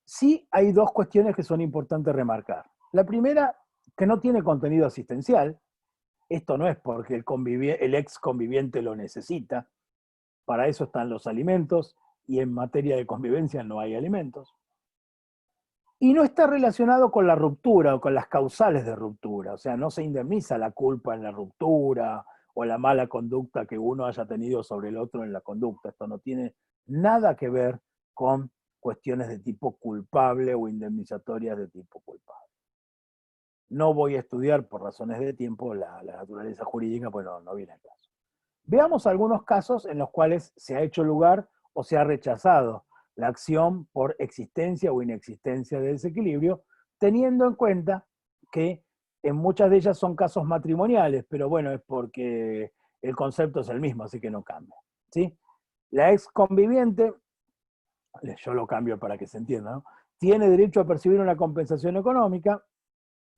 Sí hay dos cuestiones que son importantes remarcar. La primera, que no tiene contenido asistencial. Esto no es porque el ex conviviente lo necesita. Para eso están los alimentos, y en materia de convivencia no hay alimentos. Y no está relacionado con la ruptura o con las causales de ruptura. O sea, no se indemniza la culpa en la ruptura o la mala conducta que uno haya tenido sobre el otro en la conducta. Esto no tiene nada que ver con cuestiones de tipo culpable o indemnizatorias de tipo culpable. No voy a estudiar por razones de tiempo la naturaleza jurídica, pues no viene al caso. Veamos algunos casos en los cuales se ha hecho lugar o se ha rechazado la acción por existencia o inexistencia de desequilibrio, teniendo en cuenta que en muchas de ellas son casos matrimoniales, pero bueno, es porque el concepto es el mismo, así que no cambia. ¿Sí? La ex conviviente, yo lo cambio para que se entienda, ¿no? Tiene derecho a percibir una compensación económica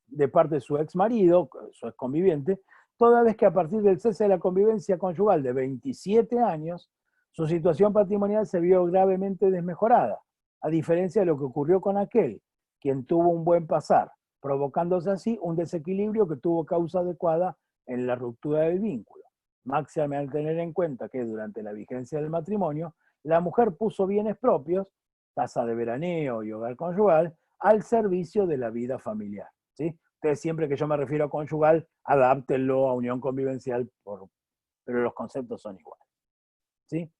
de parte de su ex marido, su ex conviviente, toda vez que a partir del cese de la convivencia conyugal de 27 años, su situación patrimonial se vio gravemente desmejorada, a diferencia de lo que ocurrió con aquel, quien tuvo un buen pasar, provocándose así un desequilibrio que tuvo causa adecuada en la ruptura del vínculo. Máxime al tener en cuenta que durante la vigencia del matrimonio, la mujer puso bienes propios, casa de veraneo y hogar conyugal, al servicio de la vida familiar. ¿Sí? Ustedes, siempre que yo me refiero a conyugal, adáptenlo a unión convivencial, pero los conceptos son iguales. ¿Sí?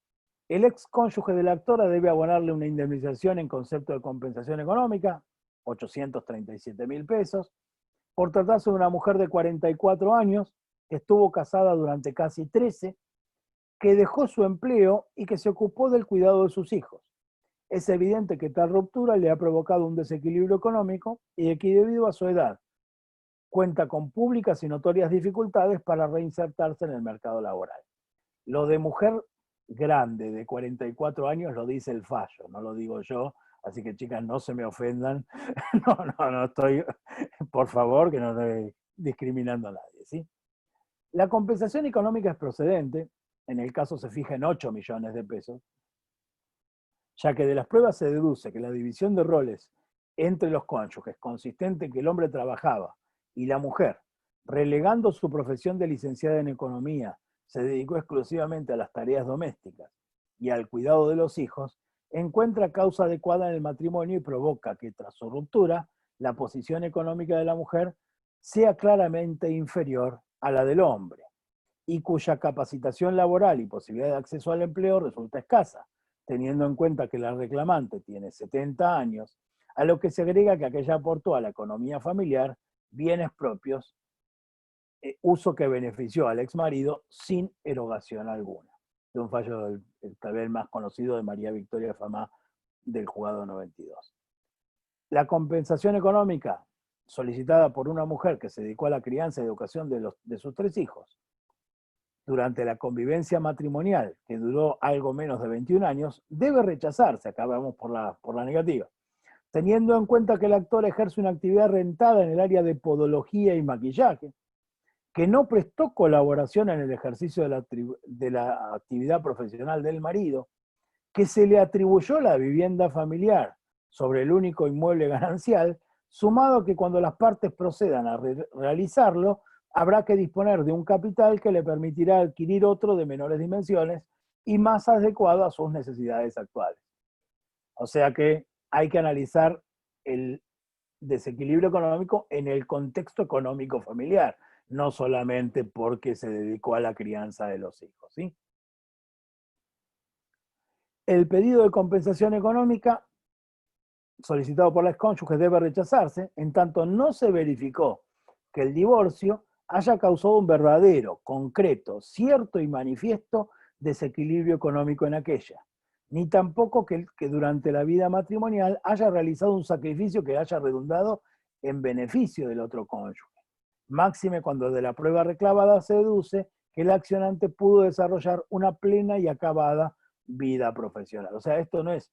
El ex cónyuge de la actora debe abonarle una indemnización en concepto de compensación económica, 837.000 pesos, por tratarse de una mujer de 44 años, que estuvo casada durante casi 13, que dejó su empleo y que se ocupó del cuidado de sus hijos. Es evidente que tal ruptura le ha provocado un desequilibrio económico y que, debido a su edad, cuenta con públicas y notorias dificultades para reinsertarse en el mercado laboral. Lo de mujer grande de 44 años lo dice el fallo, no lo digo yo, así que chicas, no se me ofendan. No estoy, por favor, que no estoy discriminando a nadie, ¿sí? La compensación económica es procedente, en el caso se fija en 8 millones de pesos, ya que de las pruebas se deduce que la división de roles entre los cónyuges, consistente en que el hombre trabajaba y la mujer, relegando su profesión de licenciada en economía, se dedicó exclusivamente a las tareas domésticas y al cuidado de los hijos, encuentra causa adecuada en el matrimonio y provoca que, tras su ruptura, la posición económica de la mujer sea claramente inferior a la del hombre, y cuya capacitación laboral y posibilidad de acceso al empleo resulta escasa, teniendo en cuenta que la reclamante tiene 70 años, a lo que se agrega que aquella aportó a la economía familiar bienes propios, uso que benefició al exmarido sin erogación alguna. De un fallo tal vez más conocido de María Victoria Famá del juzgado 92. La compensación económica solicitada por una mujer que se dedicó a la crianza y educación de sus 3 hijos durante la convivencia matrimonial, que duró algo menos de 21 años, debe rechazarse. Acá vamos por la negativa, teniendo en cuenta que el actor ejerce una actividad rentada en el área de podología y maquillaje, que no prestó colaboración en el ejercicio de la actividad profesional del marido, que se le atribuyó la vivienda familiar sobre el único inmueble ganancial, sumado a que cuando las partes procedan a realizarlo, habrá que disponer de un capital que le permitirá adquirir otro de menores dimensiones y más adecuado a sus necesidades actuales. O sea que hay que analizar el desequilibrio económico en el contexto económico familiar, no solamente porque se dedicó a la crianza de los hijos, ¿sí? El pedido de compensación económica solicitado por la excónyuge debe rechazarse en tanto no se verificó que el divorcio haya causado un verdadero, concreto, cierto y manifiesto desequilibrio económico en aquella, ni tampoco que durante la vida matrimonial haya realizado un sacrificio que haya redundado en beneficio del otro cónyuge. Máxime cuando de la prueba reclamada se deduce que el accionante pudo desarrollar una plena y acabada vida profesional. O sea, esto no es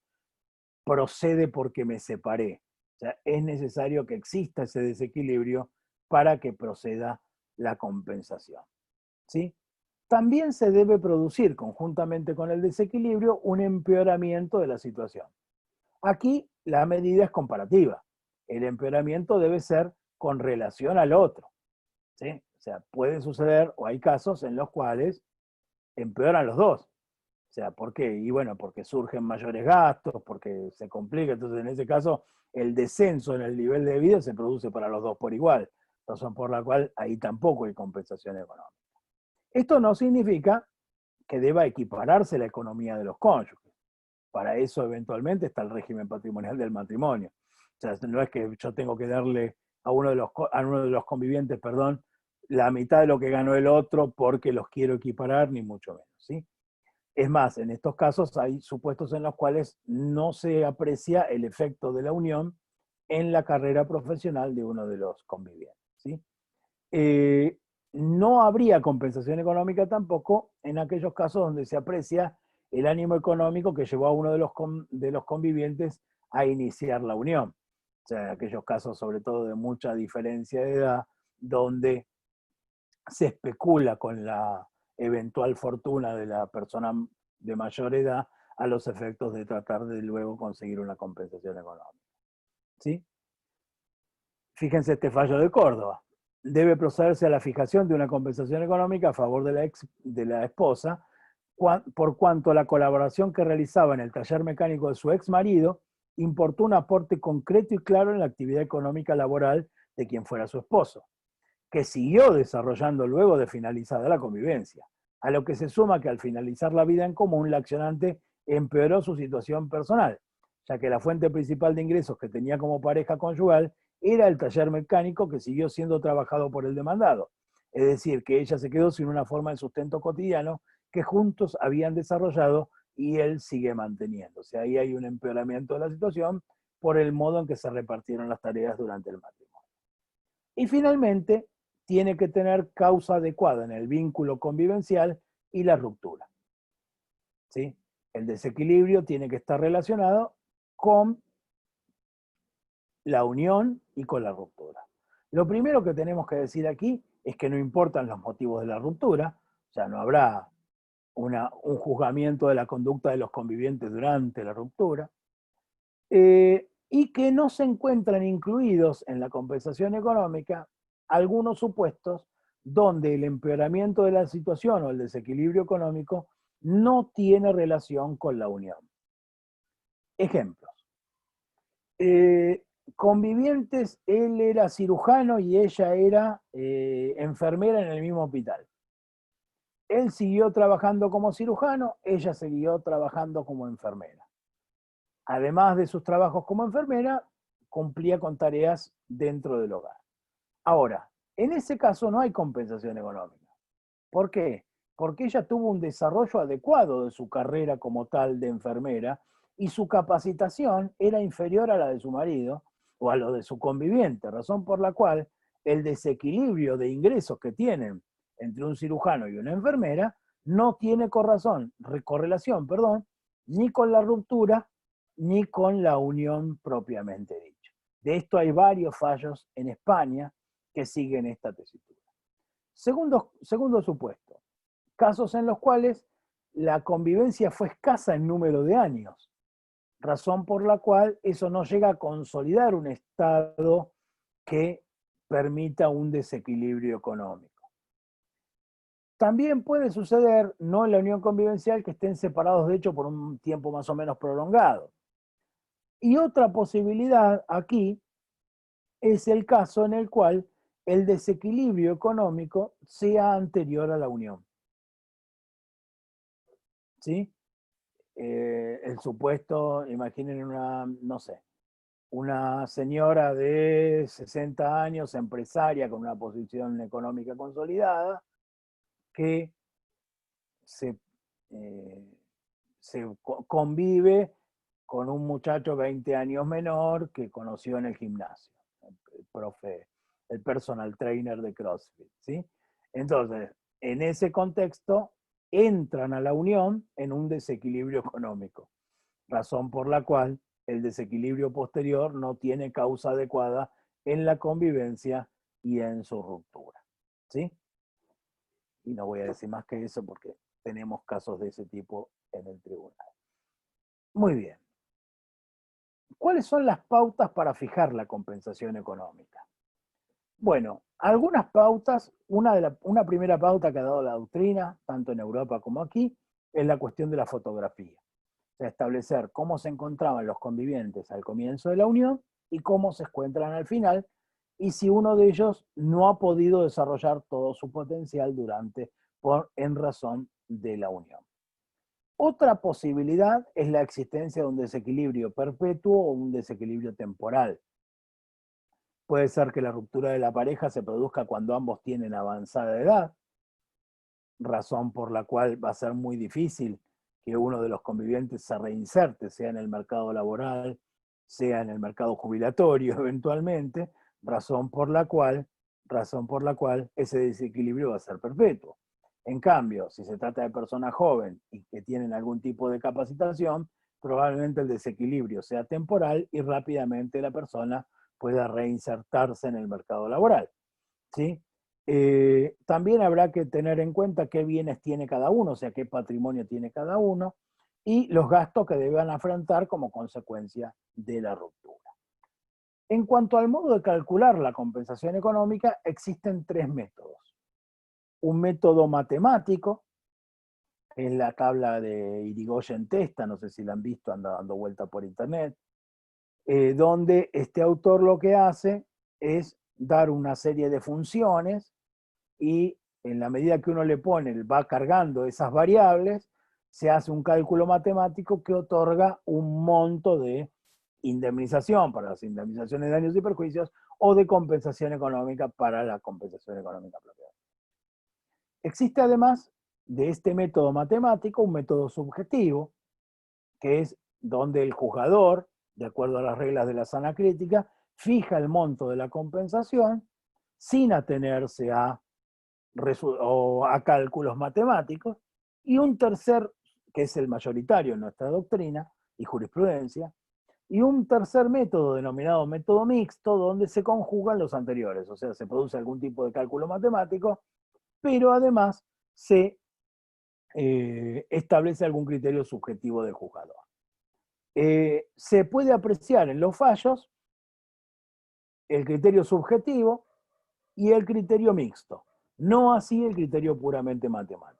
procede porque me separé. O sea, es necesario que exista ese desequilibrio para que proceda la compensación, ¿sí? También se debe producir, conjuntamente con el desequilibrio, un empeoramiento de la situación. Aquí la medida es comparativa. El empeoramiento debe ser con relación al otro, ¿sí? O sea, puede suceder, o hay casos en los cuales empeoran los dos. O sea, ¿por qué? Y bueno, porque surgen mayores gastos, porque se complica. Entonces, en ese caso, el descenso en el nivel de vida se produce para los dos por igual. Razón por la cual ahí tampoco hay compensación económica. Esto no significa que deba equipararse la economía de los cónyuges. Para eso, eventualmente, está el régimen patrimonial del matrimonio. O sea, no es que yo tengo que darle a uno de los convivientes, perdón, la mitad de lo que ganó el otro porque los quiero equiparar, ni mucho menos, ¿sí? Es más, en estos casos hay supuestos en los cuales no se aprecia el efecto de la unión en la carrera profesional de uno de los convivientes, ¿sí? No habría compensación económica tampoco en aquellos casos donde se aprecia el ánimo económico que llevó a uno de los convivientes a iniciar la unión. O sea, aquellos casos sobre todo de mucha diferencia de edad, donde se especula con la eventual fortuna de la persona de mayor edad a los efectos de tratar de luego conseguir una compensación económica, ¿sí? Fíjense este fallo de Córdoba. Debe procederse a la fijación de una compensación económica a favor de la esposa por cuanto la colaboración que realizaba en el taller mecánico de su ex marido importó un aporte concreto y claro en la actividad económica laboral de quien fuera su esposo, que siguió desarrollando luego de finalizada la convivencia, a lo que se suma que al finalizar la vida en común, la accionante empeoró su situación personal, ya que la fuente principal de ingresos que tenía como pareja conyugal era el taller mecánico que siguió siendo trabajado por el demandado. Es decir, que ella se quedó sin una forma de sustento cotidiano que juntos habían desarrollado y él sigue manteniendo. O sea, ahí hay un empeoramiento de la situación por el modo en que se repartieron las tareas durante el matrimonio. Y finalmente, tiene que tener causa adecuada en el vínculo convivencial y la ruptura, ¿sí? El desequilibrio tiene que estar relacionado con la unión y con la ruptura. Lo primero que tenemos que decir aquí es que no importan los motivos de la ruptura, o sea, no habrá un juzgamiento de la conducta de los convivientes durante la ruptura, y que no se encuentran incluidos en la compensación económica algunos supuestos donde el empeoramiento de la situación o el desequilibrio económico no tiene relación con la unión. Ejemplos. Convivientes, él era cirujano y ella era enfermera en el mismo hospital. Él siguió trabajando como cirujano, ella siguió trabajando como enfermera. Además de sus trabajos como enfermera, cumplía con tareas dentro del hogar. Ahora, en ese caso no hay compensación económica. ¿Por qué? Porque ella tuvo un desarrollo adecuado de su carrera como tal de enfermera y su capacitación era inferior a la de su marido o a lo de su conviviente, razón por la cual el desequilibrio de ingresos que tienen entre un cirujano y una enfermera no tiene correlación, ni con la ruptura ni con la unión propiamente dicha. De esto hay varios fallos en España que siguen esta tesitura. Segundo supuesto, casos en los cuales la convivencia fue escasa en número de años, razón por la cual eso no llega a consolidar un estado que permita un desequilibrio económico. También puede suceder, no en la unión convivencial, que estén separados de hecho por un tiempo más o menos prolongado. Y otra posibilidad aquí es el caso en el cual el desequilibrio económico sea anterior a la unión. ¿Sí? El supuesto, imaginen una, no sé, una señora de 60 años, empresaria con una posición económica consolidada, que se, convive con un muchacho 20 años menor que conoció en el gimnasio, el profe, el personal trainer de CrossFit, ¿sí? Entonces, en ese contexto, entran a la unión en un desequilibrio económico, razón por la cual el desequilibrio posterior no tiene causa adecuada en la convivencia y en su ruptura, ¿sí? Y no voy a decir más que eso porque tenemos casos de ese tipo en el tribunal. Muy bien. ¿Cuáles son las pautas para fijar la compensación económica? Bueno, algunas pautas, una primera pauta que ha dado la doctrina, tanto en Europa como aquí, es la cuestión de la fotografía. O sea, establecer cómo se encontraban los convivientes al comienzo de la unión y cómo se encuentran al final, y si uno de ellos no ha podido desarrollar todo su potencial en razón de la unión. Otra posibilidad es la existencia de un desequilibrio perpetuo o un desequilibrio temporal. Puede ser que la ruptura de la pareja se produzca cuando ambos tienen avanzada edad, razón por la cual va a ser muy difícil que uno de los convivientes se reinserte, sea en el mercado laboral, sea en el mercado jubilatorio eventualmente, razón por la cual ese desequilibrio va a ser perpetuo. En cambio, si se trata de personas jóvenes y que tienen algún tipo de capacitación, probablemente el desequilibrio sea temporal y rápidamente la persona pueda reinsertarse en el mercado laboral, ¿sí? También habrá que tener en cuenta qué bienes tiene cada uno, o sea, qué patrimonio tiene cada uno, y los gastos que deban afrontar como consecuencia de la ruptura. En cuanto al modo de calcular la compensación económica, existen tres métodos. Un método matemático, es la tabla de Irigoyen-Testa, no sé si la han visto, anda dando vuelta por internet, donde este autor lo que hace es dar una serie de funciones y en la medida que uno le pone, va cargando esas variables, se hace un cálculo matemático que otorga un monto de indemnización para las indemnizaciones de daños y perjuicios o de compensación económica para la compensación económica propia. Existe además de este método matemático un método subjetivo, que es donde el juzgador, de acuerdo a las reglas de la sana crítica, fija el monto de la compensación sin atenerse a cálculos matemáticos, y un tercer, que es el mayoritario en nuestra doctrina y jurisprudencia, y un tercer método denominado método mixto, donde se conjugan los anteriores, o sea, se produce algún tipo de cálculo matemático, pero además se establece algún criterio subjetivo del juzgador. Se puede apreciar en los fallos el criterio subjetivo y el criterio mixto, no así el criterio puramente matemático.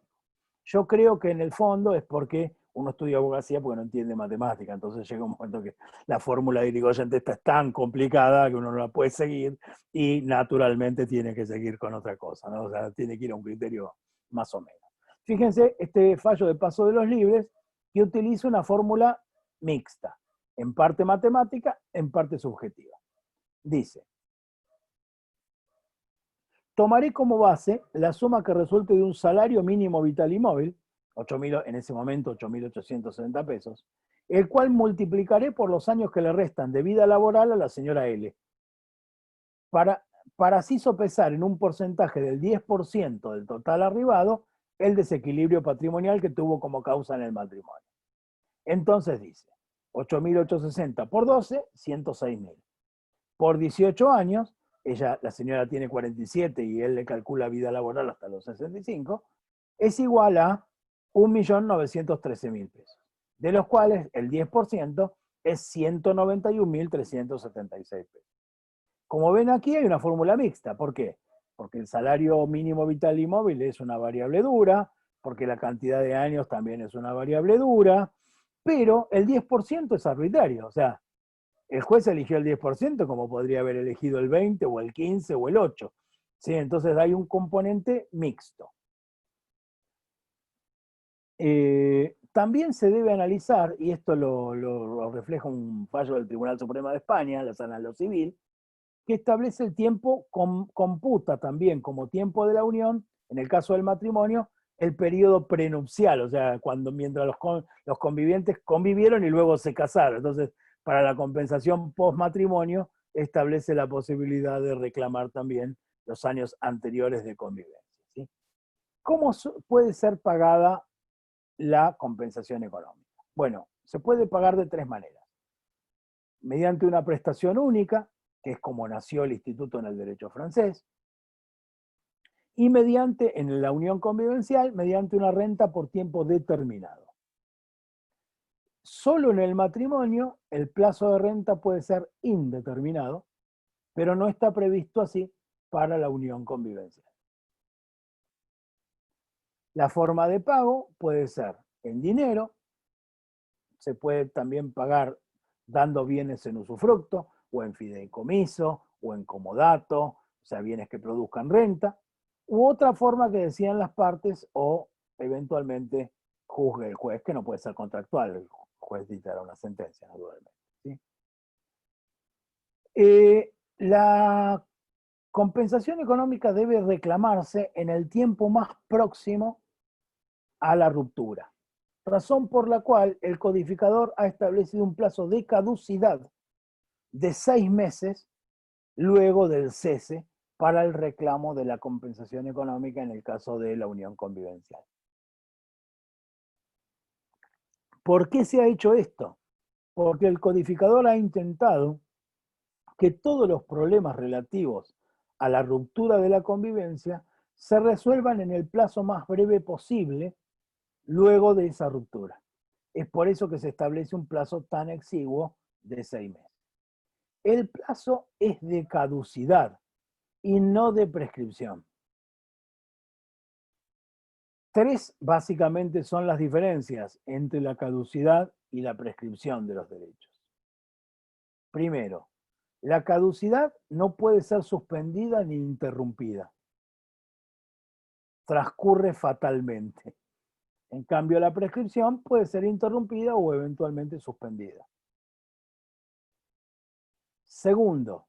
Yo creo que en el fondo es porque uno estudia abogacía porque no entiende matemática, entonces llega un momento que la fórmula de Irigoyen-Testa es tan complicada que uno no la puede seguir y naturalmente tiene que seguir con otra cosa, ¿no? O sea, tiene que ir a un criterio más o menos. Fíjense, este fallo de Paso de los Libres que utiliza una fórmula mixta, en parte matemática, en parte subjetiva. Dice: tomaré como base la suma que resulte de un salario mínimo vital y móvil, en ese momento 8.870 pesos, el cual multiplicaré por los años que le restan de vida laboral a la señora L, para así sopesar en un porcentaje del 10% del total arribado el desequilibrio patrimonial que tuvo como causa en el matrimonio. Entonces dice, 8.860 por 12, 106.000. Por 18 años, la señora tiene 47 y él le calcula vida laboral hasta los 65, es igual a 1.913.000 pesos, de los cuales el 10% es 191.376 pesos. Como ven aquí hay una fórmula mixta. ¿Por qué? Porque el salario mínimo vital y móvil es una variable dura, porque la cantidad de años también es una variable dura, pero el 10% es arbitrario. O sea, el juez eligió el 10% como podría haber elegido el 20 o el 15 o el 8. ¿Sí? Entonces hay un componente mixto. También se debe analizar, y esto lo refleja un fallo del Tribunal Supremo de España, la sala de lo civil, que establece el tiempo, computa también como tiempo de la unión, en el caso del matrimonio, el periodo prenupcial, o sea, mientras los convivientes convivieron y luego se casaron. Entonces, para la compensación post-matrimonio, establece la posibilidad de reclamar también los años anteriores de convivencia. ¿Sí? ¿Cómo puede ser pagada la compensación económica? Bueno, se puede pagar de 3 maneras. Mediante una prestación única, que es como nació el instituto en el derecho francés, y en la unión convivencial, mediante una renta por tiempo determinado. Solo en el matrimonio el plazo de renta puede ser indeterminado, pero no está previsto así para la unión convivencial. La forma de pago puede ser en dinero, se puede también pagar dando bienes en usufructo, o en fideicomiso, o en comodato, o sea, bienes que produzcan renta, u otra forma que decían las partes, o eventualmente juzgue el juez, que no puede ser contractual, el juez dictará una sentencia, naturalmente. ¿Sí? La compensación económica debe reclamarse en el tiempo más próximo a la ruptura, razón por la cual el codificador ha establecido un plazo de caducidad de 6 meses luego del cese para el reclamo de la compensación económica en el caso de la unión convivencial. ¿Por qué se ha hecho esto? Porque el codificador ha intentado que todos los problemas relativos a la ruptura de la convivencia se resuelvan en el plazo más breve posible luego de esa ruptura. Es por eso que se establece un plazo tan exiguo de 6 meses. El plazo es de caducidad y no de prescripción. 3 básicamente son las diferencias entre la caducidad y la prescripción de los derechos. Primero, la caducidad no puede ser suspendida ni interrumpida. Transcurre fatalmente. En cambio, la prescripción puede ser interrumpida o eventualmente suspendida. Segundo,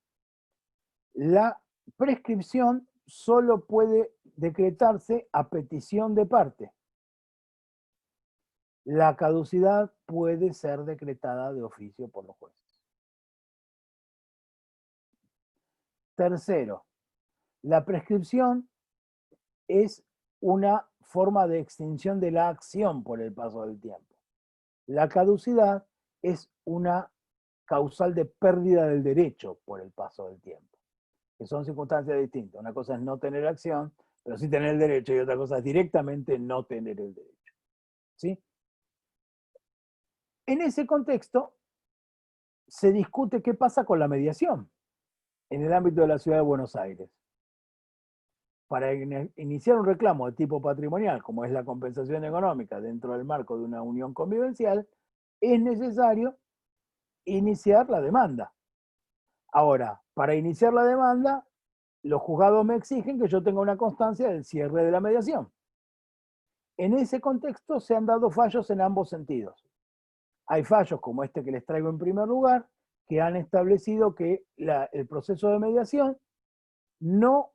la prescripción solo puede decretarse a petición de parte. La caducidad puede ser decretada de oficio por los jueces. Tercero, la prescripción es una forma de extinción de la acción por el paso del tiempo. La caducidad es una causal de pérdida del derecho por el paso del tiempo, que son circunstancias distintas. Una cosa es no tener acción, pero sí tener el derecho, y otra cosa es directamente no tener el derecho. ¿Sí? En ese contexto, se discute qué pasa con la mediación en el ámbito de la ciudad de Buenos Aires. Para iniciar un reclamo de tipo patrimonial, como es la compensación económica dentro del marco de una unión convivencial, es necesario iniciar la demanda. Ahora, para iniciar la demanda, los juzgados me exigen que yo tenga una constancia del cierre de la mediación. En ese contexto se han dado fallos en ambos sentidos. Hay fallos como este que les traigo en primer lugar, que han establecido que el proceso de mediación no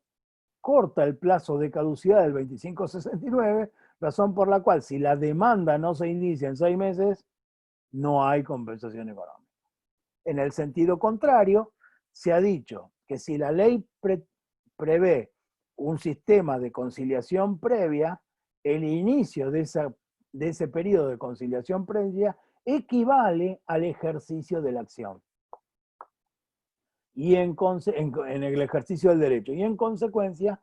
corta el plazo de caducidad del 2569, razón por la cual si la demanda no se inicia en 6 meses, no hay compensación económica. En el sentido contrario, se ha dicho que si la ley prevé un sistema de conciliación previa, el inicio de ese periodo de conciliación previa equivale al ejercicio de la acción y en el ejercicio del derecho. Y en consecuencia,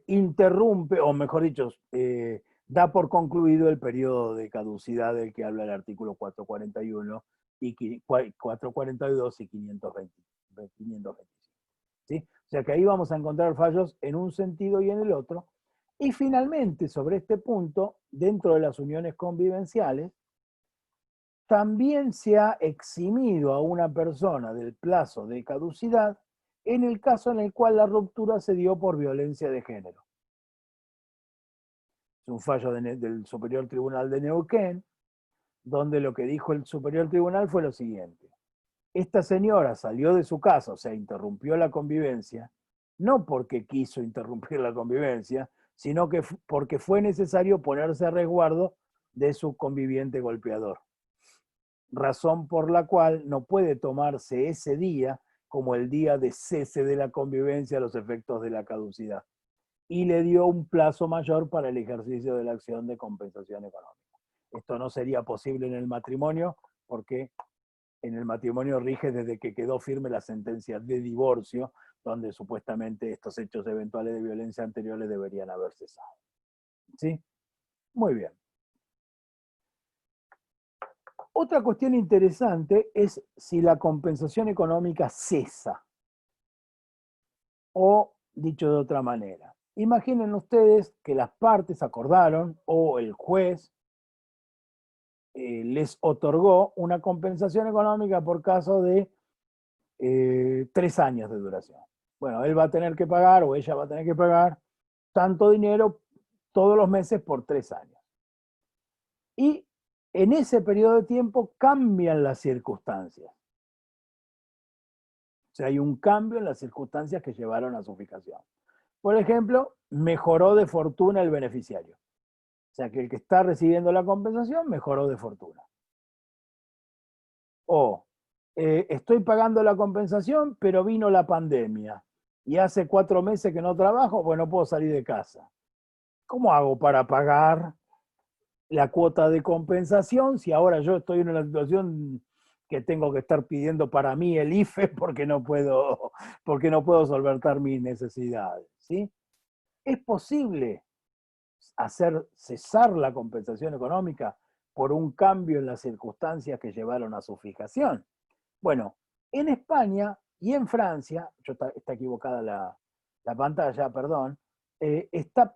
interrumpe, o mejor dicho, da por concluido el periodo de caducidad del que habla el artículo 441 y 442 y 522 525. ¿Sí? O sea que ahí vamos a encontrar fallos en un sentido y en el otro. Y finalmente, sobre este punto, dentro de las uniones convivenciales, también se ha eximido a una persona del plazo de caducidad en el caso en el cual la ruptura se dio por violencia de género. Es un fallo del Superior Tribunal de Neuquén, donde lo que dijo el Superior Tribunal fue lo siguiente. Esta señora salió de su casa, o sea, interrumpió la convivencia, no porque quiso interrumpir la convivencia, sino que porque fue necesario ponerse a resguardo de su conviviente golpeador. Razón por la cual no puede tomarse ese día como el día de cese de la convivencia a los efectos de la caducidad. Y le dio un plazo mayor para el ejercicio de la acción de compensación económica. Esto no sería posible en el matrimonio porque en el matrimonio rige desde que quedó firme la sentencia de divorcio, donde supuestamente estos hechos eventuales de violencia anteriores deberían haber cesado. ¿Sí? Muy bien. Otra cuestión interesante es si la compensación económica cesa. O, dicho de otra manera, imaginen ustedes que las partes acordaron o el juez les otorgó una compensación económica por caso de 3 años de duración. Bueno, él va a tener que pagar o ella va a tener que pagar tanto dinero todos los meses por 3 años. Y en ese periodo de tiempo cambian las circunstancias. O sea, hay un cambio en las circunstancias que llevaron a su fijación. Por ejemplo, mejoró de fortuna el beneficiario. O sea, que el que está recibiendo la compensación mejoró de fortuna. O estoy pagando la compensación, pero vino la pandemia y hace 4 meses que no trabajo, pues no puedo salir de casa. ¿Cómo hago para pagar la cuota de compensación si ahora yo estoy en una situación que tengo que estar pidiendo para mí el IFE porque no puedo solventar mis necesidades? ¿Sí? ¿Es posible hacer cesar la compensación económica por un cambio en las circunstancias que llevaron a su fijación? Bueno, en España y en Francia, está equivocada la pantalla, perdón, está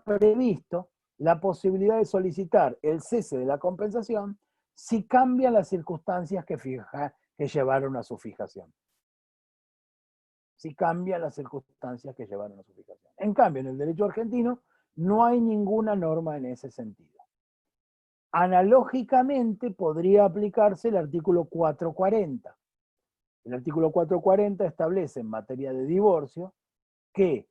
previsto la posibilidad de solicitar el cese de la compensación si cambian las circunstancias que llevaron a su fijación. Si cambian las circunstancias que llevaron a su fijación. En cambio, en el derecho argentino no hay ninguna norma en ese sentido. Analógicamente podría aplicarse el artículo 440. El artículo 440 establece en materia de divorcio que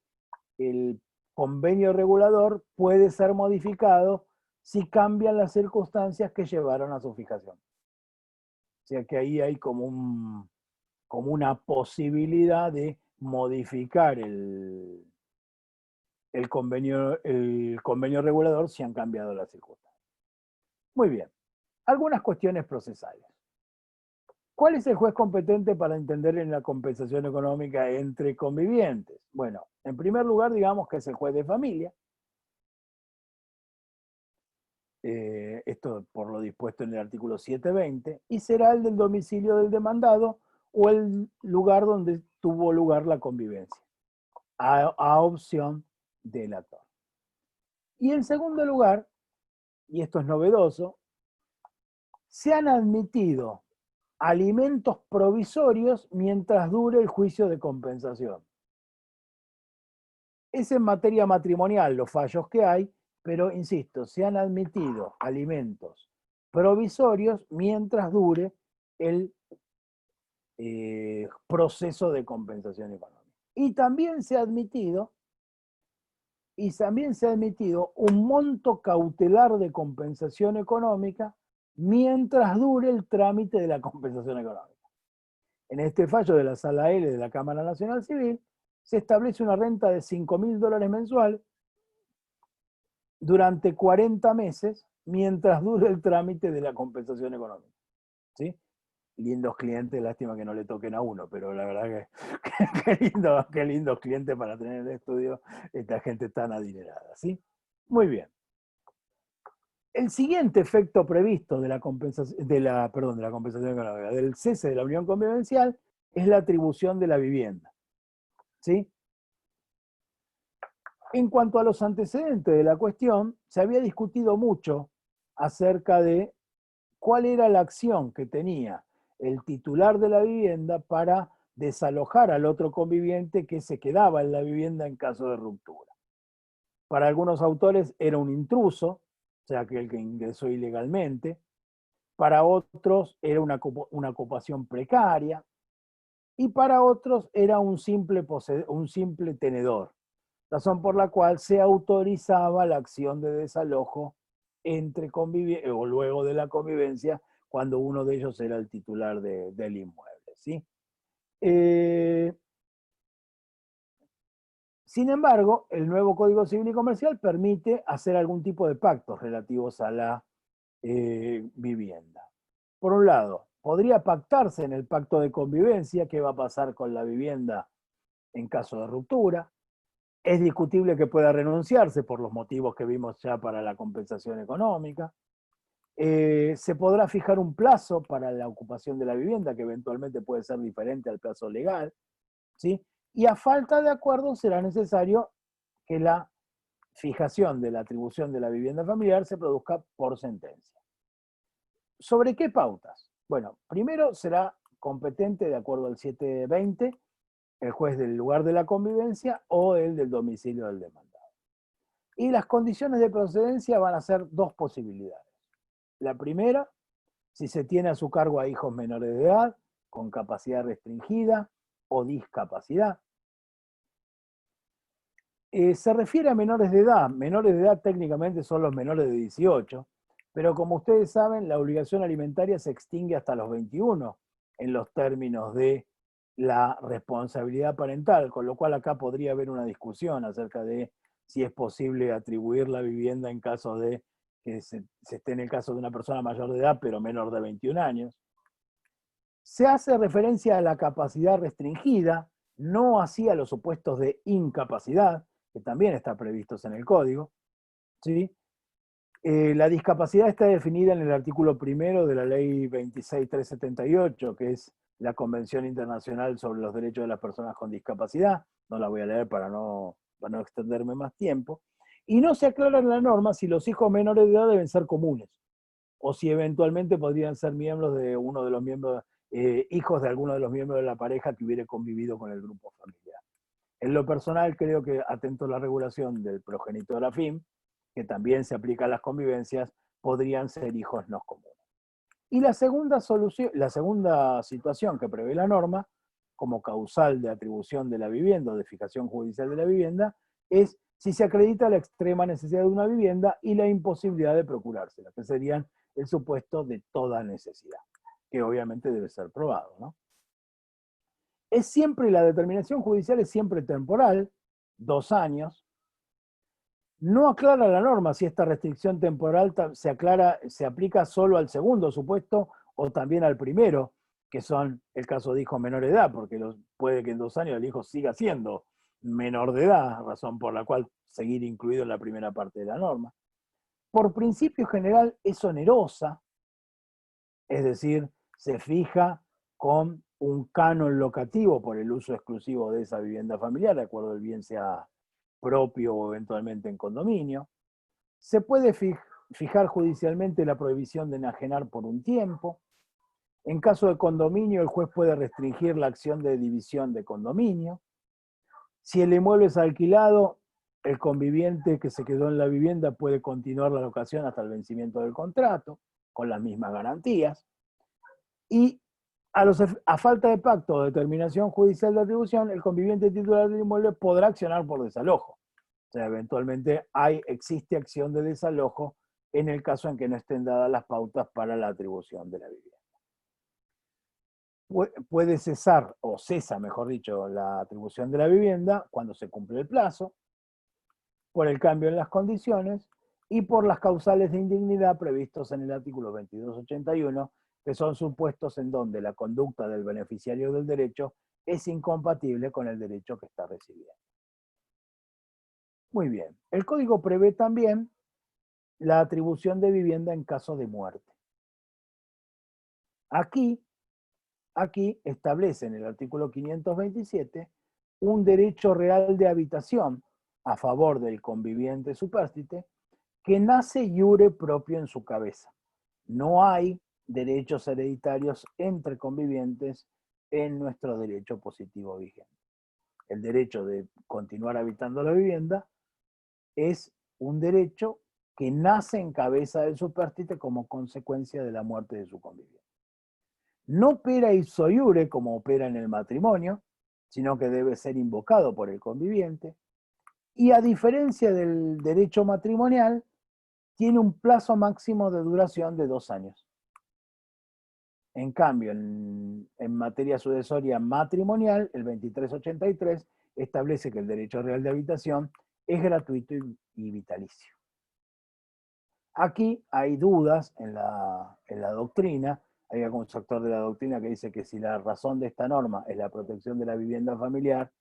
el convenio regulador puede ser modificado si cambian las circunstancias que llevaron a su fijación. O sea que ahí hay como una posibilidad de modificar el convenio regulador si han cambiado las circunstancias. Muy bien. Algunas cuestiones procesales. ¿Cuál es el juez competente para entender en la compensación económica entre convivientes? Bueno, en primer lugar, digamos que es el juez de familia. Esto por lo dispuesto en el artículo 720, y será el del domicilio del demandado o el lugar donde tuvo lugar la convivencia, a opción del actor. Y en segundo lugar, y esto es novedoso, se han admitido alimentos provisorios mientras dure el juicio de compensación. Es en materia matrimonial los fallos que hay, pero insisto, se han admitido alimentos provisorios mientras dure el proceso de compensación económica. Y también se ha admitido un monto cautelar de compensación económica mientras dure el trámite de la compensación económica. En este fallo de la Sala L de la Cámara Nacional Civil, se establece una renta de $5.000 mensual durante 40 meses mientras dure el trámite de la compensación económica. ¿Sí? Lindos clientes, lástima que no le toquen a uno, pero la verdad qué lindos clientes para tener en el estudio esta gente tan adinerada. ¿Sí? Muy bien. El siguiente efecto previsto de la compensación económica, del cese de la unión convivencial, es la atribución de la vivienda. ¿Sí? En cuanto a los antecedentes de la cuestión, se había discutido mucho acerca de cuál era la acción que tenía el titular de la vivienda para desalojar al otro conviviente que se quedaba en la vivienda en caso de ruptura. Para algunos autores era un intruso, o sea, aquel que ingresó ilegalmente. Para otros era una ocupación precaria. Y para otros era un simple tenedor, razón por la cual se autorizaba la acción de desalojo o luego de la convivencia, cuando uno de ellos era el titular del inmueble. ¿Sí? Sin embargo, el nuevo Código Civil y Comercial permite hacer algún tipo de pactos relativos a la vivienda. Por un lado, podría pactarse en el pacto de convivencia qué va a pasar con la vivienda en caso de ruptura. Es discutible que pueda renunciarse por los motivos que vimos ya para la compensación económica. Se podrá fijar un plazo para la ocupación de la vivienda, que eventualmente puede ser diferente al plazo legal, ¿sí? Y a falta de acuerdo será necesario que la fijación de la atribución de la vivienda familiar se produzca por sentencia. ¿Sobre qué pautas? Bueno, primero será competente, de acuerdo al 720, el juez del lugar de la convivencia o el del domicilio del demandado. Y las condiciones de procedencia van a ser dos posibilidades. La primera, si se tiene a su cargo a hijos menores de edad, con capacidad restringida o discapacidad. Se refiere a menores de edad. Menores de edad técnicamente son los menores de 18, pero como ustedes saben, la obligación alimentaria se extingue hasta los 21 en los términos de la responsabilidad parental, con lo cual acá podría haber una discusión acerca de si es posible atribuir la vivienda en caso de que se esté en el caso de una persona mayor de edad, pero menor de 21 años. Se hace referencia a la capacidad restringida, no así a los supuestos de incapacidad, que también están previstos en el código. ¿Sí? La discapacidad está definida en el artículo primero de la ley 26378, que es la Convención Internacional sobre los Derechos de las Personas con Discapacidad. No la voy a leer para no extenderme más tiempo. Y no se aclara en la norma si los hijos menores de edad deben ser comunes, o si eventualmente podrían ser miembros de uno de los miembros, hijos de alguno de los miembros de la pareja que hubiera convivido con el grupo familiar. En lo personal, creo que, atento a la regulación del progenitor afín, que también se aplica a las convivencias, podrían ser hijos no comunes. Y la segunda situación que prevé la norma, como causal de atribución de la vivienda o de fijación judicial de la vivienda, es si se acredita la extrema necesidad de una vivienda y la imposibilidad de procurársela, que serían el supuesto de toda necesidad, que obviamente debe ser probado, ¿no? La determinación judicial es siempre temporal, 2 años. No aclara la norma si esta restricción temporal se aplica solo al segundo supuesto o también al primero, que son el caso de hijos menores de edad, porque puede que en 2 años el hijo siga siendo menor de edad, razón por la cual seguir incluido en la primera parte de la norma. Por principio general es onerosa, es decir, se fija con un canon locativo por el uso exclusivo de esa vivienda familiar, de acuerdo al bien sea propio o eventualmente en condominio. Se puede fijar judicialmente la prohibición de enajenar por un tiempo. En caso de condominio, el juez puede restringir la acción de división de condominio. Si el inmueble es alquilado, el conviviente que se quedó en la vivienda puede continuar la locación hasta el vencimiento del contrato, con las mismas garantías. Y a falta de pacto o determinación judicial de atribución, el conviviente titular del inmueble podrá accionar por desalojo. O sea, eventualmente existe acción de desalojo en el caso en que no estén dadas las pautas para la atribución de la vivienda. Puede cesar, o cesa, mejor dicho, la atribución de la vivienda cuando se cumple el plazo, por el cambio en las condiciones y por las causales de indignidad previstos en el artículo 2281, que son supuestos en donde la conducta del beneficiario del derecho es incompatible con el derecho que está recibiendo. Muy bien. El código prevé también la atribución de vivienda en caso de muerte. Aquí aquí establece en el artículo 527 un derecho real de habitación a favor del conviviente supérstite que nace iure propio en su cabeza. No hay derechos hereditarios entre convivientes en nuestro derecho positivo vigente. El derecho de continuar habitando la vivienda es un derecho que nace en cabeza del supérstite como consecuencia de la muerte de su conviviente. No opera ipso iure como opera en el matrimonio, sino que debe ser invocado por el conviviente, y a diferencia del derecho matrimonial, tiene un plazo máximo de duración de 2 años. En cambio, en materia sucesoria matrimonial, el 2383 establece que el derecho real de habitación es gratuito y vitalicio. Aquí hay dudas en la doctrina. Hay algún sector de la doctrina que dice que si la razón de esta norma es la protección de la vivienda familiar,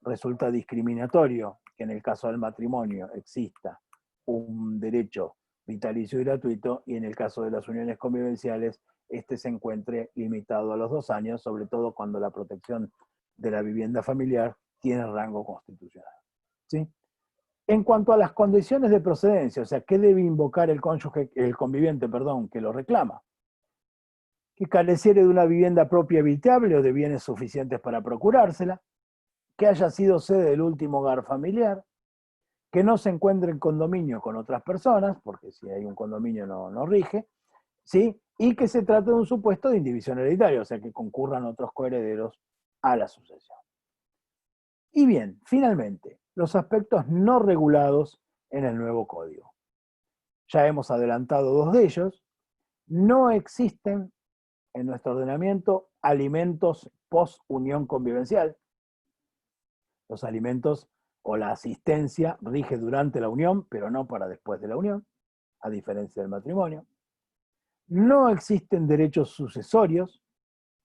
resulta discriminatorio que en el caso del matrimonio exista un derecho vitalicio y gratuito, y en el caso de las uniones convivenciales, este se encuentre limitado a los 2 años, sobre todo cuando la protección de la vivienda familiar tiene rango constitucional. ¿Sí? En cuanto a las condiciones de procedencia, o sea, ¿qué debe invocar el cónyuge, el conviviente, perdón, que lo reclama? Que careciere de una vivienda propia habitable o de bienes suficientes para procurársela, que haya sido sede del último hogar familiar, que no se encuentre en condominio con otras personas, porque si hay un condominio no rige, ¿sí? Y que se trate de un supuesto de indivisión hereditaria, o sea, que concurran otros coherederos a la sucesión. Y bien, finalmente, los aspectos no regulados en el nuevo código. Ya hemos adelantado 2 de ellos. No existen en nuestro ordenamiento alimentos post-unión convivencial. Los alimentos o la asistencia rige durante la unión, pero no para después de la unión, a diferencia del matrimonio. No existen derechos sucesorios.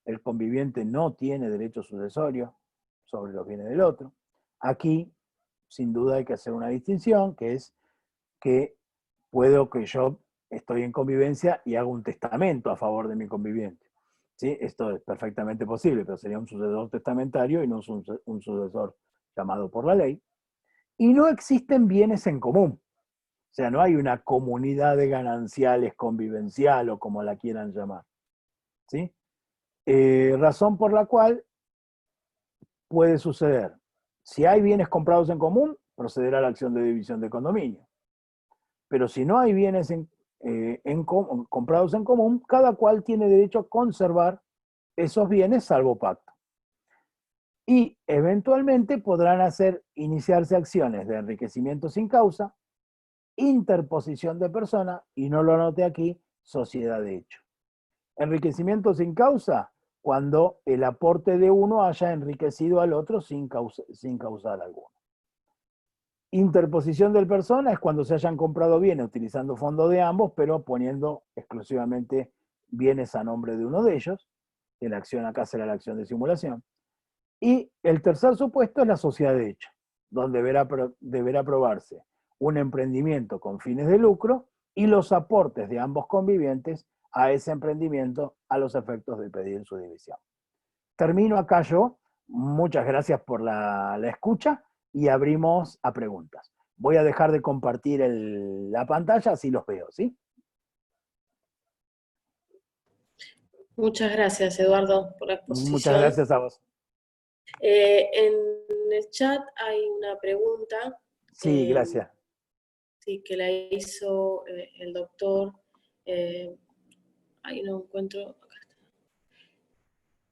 El conviviente no tiene derecho sucesorio sobre los bienes del otro. Aquí, sin duda, hay que hacer una distinción, que es que puedo que yo estoy en convivencia y hago un testamento a favor de mi conviviente. ¿Sí? Esto es perfectamente posible, pero sería un sucesor testamentario y no un sucesor llamado por la ley. Y no existen bienes en común. O sea, no hay una comunidad de gananciales convivencial o como la quieran llamar. ¿Sí? Razón por la cual puede suceder. Si hay bienes comprados en común, procederá a la acción de división de condominio. Pero si no hay bienes comprados en común, cada cual tiene derecho a conservar esos bienes salvo pacto. Y eventualmente podrán iniciarse acciones de enriquecimiento sin causa, interposición de persona, y no lo anoté aquí, sociedad de hecho. Enriquecimiento sin causa, cuando el aporte de uno haya enriquecido al otro sin causal alguno. Interposición de persona es cuando se hayan comprado bienes utilizando fondos de ambos, pero poniendo exclusivamente bienes a nombre de uno de ellos, que la acción acá será la acción de simulación. Y el tercer supuesto es la sociedad de hecho, donde deberá probarse un emprendimiento con fines de lucro y los aportes de ambos convivientes a ese emprendimiento a los efectos de pedir su división. Termino acá yo. Muchas gracias por la escucha y abrimos a preguntas. Voy a dejar de compartir la pantalla, así los veo, ¿sí? Muchas gracias, Eduardo, por la Muchas exposición. gracias a vos. En el chat hay una pregunta. Sí, gracias. Sí, que la hizo el doctor. Ahí no encuentro. Acá está.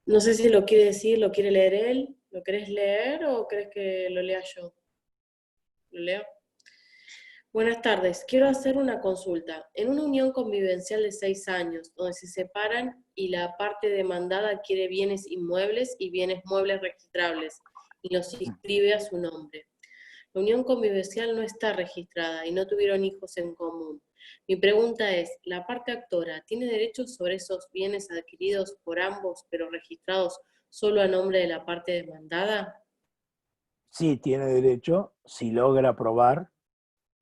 No sé si lo quiere decir, lo quiere leer él. ¿Lo querés leer o crees que lo lea yo? ¿Lo leo? Buenas tardes, quiero hacer una consulta. En una unión convivencial de 6 años, donde se separan y la parte demandada adquiere bienes inmuebles y bienes muebles registrables y los inscribe a su nombre. La unión convivencial no está registrada y no tuvieron hijos en común. Mi pregunta es, ¿la parte actora tiene derechos sobre esos bienes adquiridos por ambos, pero registrados solo a nombre de la parte demandada? Sí, tiene derecho si logra probar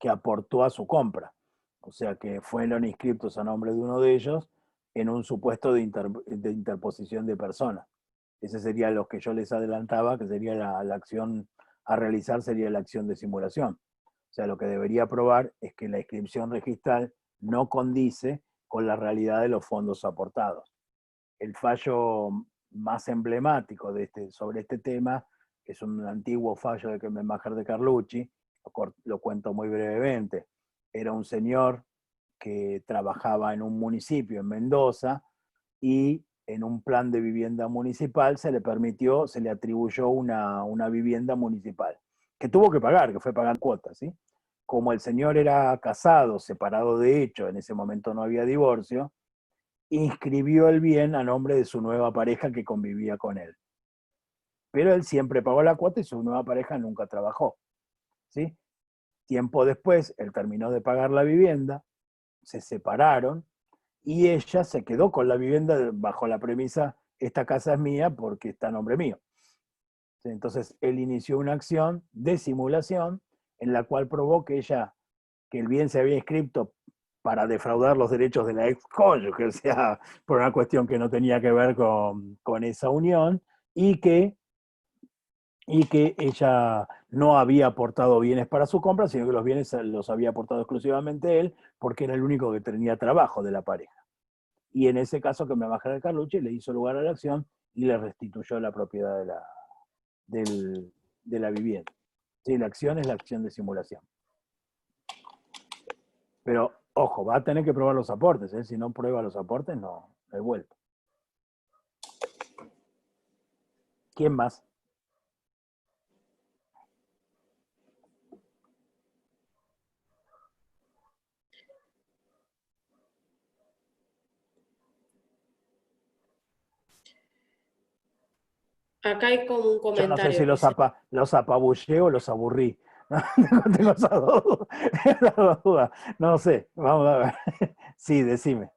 que aportó a su compra. O sea, que fueron inscritos a nombre de uno de ellos, en un supuesto de interposición de personas. Ese sería lo que yo les adelantaba, que sería la acción a realizar, sería la acción de simulación. O sea, lo que debería probar es que la inscripción registral no condice con la realidad de los fondos aportados. El fallo más emblemático sobre este tema es un antiguo fallo de Kemmenmacher de Carlucci, lo cuento muy brevemente. Era un señor que trabajaba en un municipio en Mendoza y en un plan de vivienda municipal se le atribuyó una vivienda municipal, que tuvo que pagar, que fue pagar cuotas, ¿sí? Como el señor era casado, separado de hecho, en ese momento no había divorcio, inscribió el bien a nombre de su nueva pareja que convivía con él. Pero él siempre pagó la cuota y su nueva pareja nunca trabajó, ¿sí? Tiempo después, él terminó de pagar la vivienda, se separaron y ella se quedó con la vivienda bajo la premisa, esta casa es mía porque está a nombre mío. Entonces él inició una acción de simulación en la cual probó que el bien se había inscrito para defraudar los derechos de la ex cónyuge, o sea, por una cuestión que no tenía que ver con esa unión, y que ella no había aportado bienes para su compra, sino que los bienes los había aportado exclusivamente él, porque era el único que tenía trabajo de la pareja. Y en ese caso que me bajé de Carlucci le hizo lugar a la acción y le restituyó la propiedad de la vivienda. Sí, la acción es la acción de simulación. Pero, ojo, va a tener que probar los aportes, ¿eh? Si no prueba los aportes, no he vuelto. ¿Quién más? Acá hay como un Yo no sé si comentario que se... los apabullé o los aburrí. Tengo esas dos dudas. No sé, vamos a ver. Sí, decime.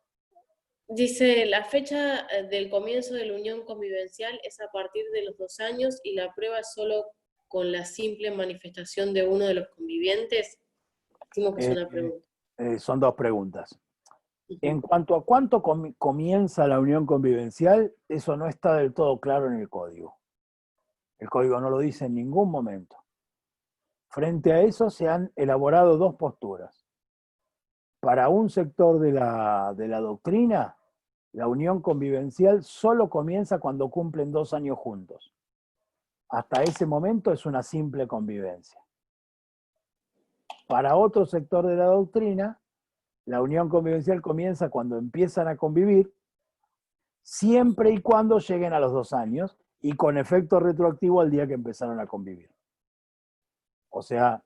Dice, la fecha del comienzo de la unión convivencial es a partir de los 2 años y la prueba es solo con la simple manifestación de uno de los convivientes. Decimos que es Eh, una pregunta. Son dos preguntas. Ujú. En cuanto a cuánto comienza la unión convivencial, eso no está del todo claro en el código. El código no lo dice en ningún momento. Frente a eso se han elaborado dos posturas. Para un sector de la doctrina, la unión convivencial solo comienza cuando cumplen 2 años juntos. Hasta ese momento es una simple convivencia. Para otro sector de la doctrina, la unión convivencial comienza cuando empiezan a convivir, siempre y cuando lleguen a los 2 años y con efecto retroactivo al día que empezaron a convivir. O sea,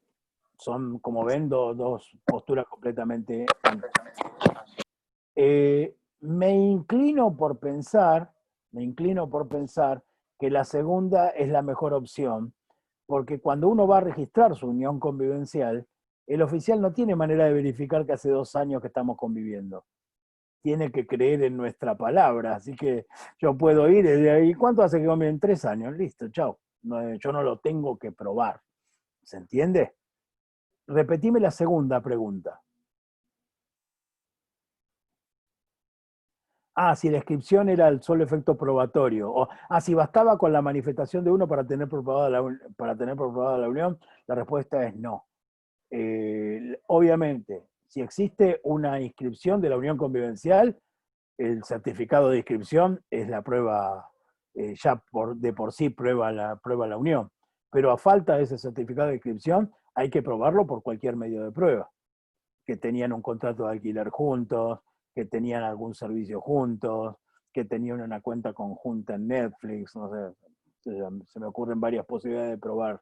son, como ven, dos posturas completamente antagónicas. Me inclino por pensar que la segunda es la mejor opción, porque cuando uno va a registrar su unión convivencial, el oficial no tiene manera de verificar que hace 2 años que estamos conviviendo. Tiene que creer en nuestra palabra, así que yo puedo ir y ahí, ¿cuánto hace que conviven? 3 años, listo, chao. No, yo no lo tengo que probar. ¿Se entiende? Repetime la segunda pregunta. Si la inscripción era el solo efecto probatorio. Si bastaba con la manifestación de uno para tener probada la unión, la respuesta es no. Obviamente, si existe una inscripción de la unión convivencial, el certificado de inscripción es la prueba, ya de por sí prueba la unión. Pero a falta de ese certificado de inscripción, hay que probarlo por cualquier medio de prueba. Que tenían un contrato de alquiler juntos, que tenían algún servicio juntos, que tenían una cuenta conjunta en Netflix, no sé, se me ocurren varias posibilidades de probar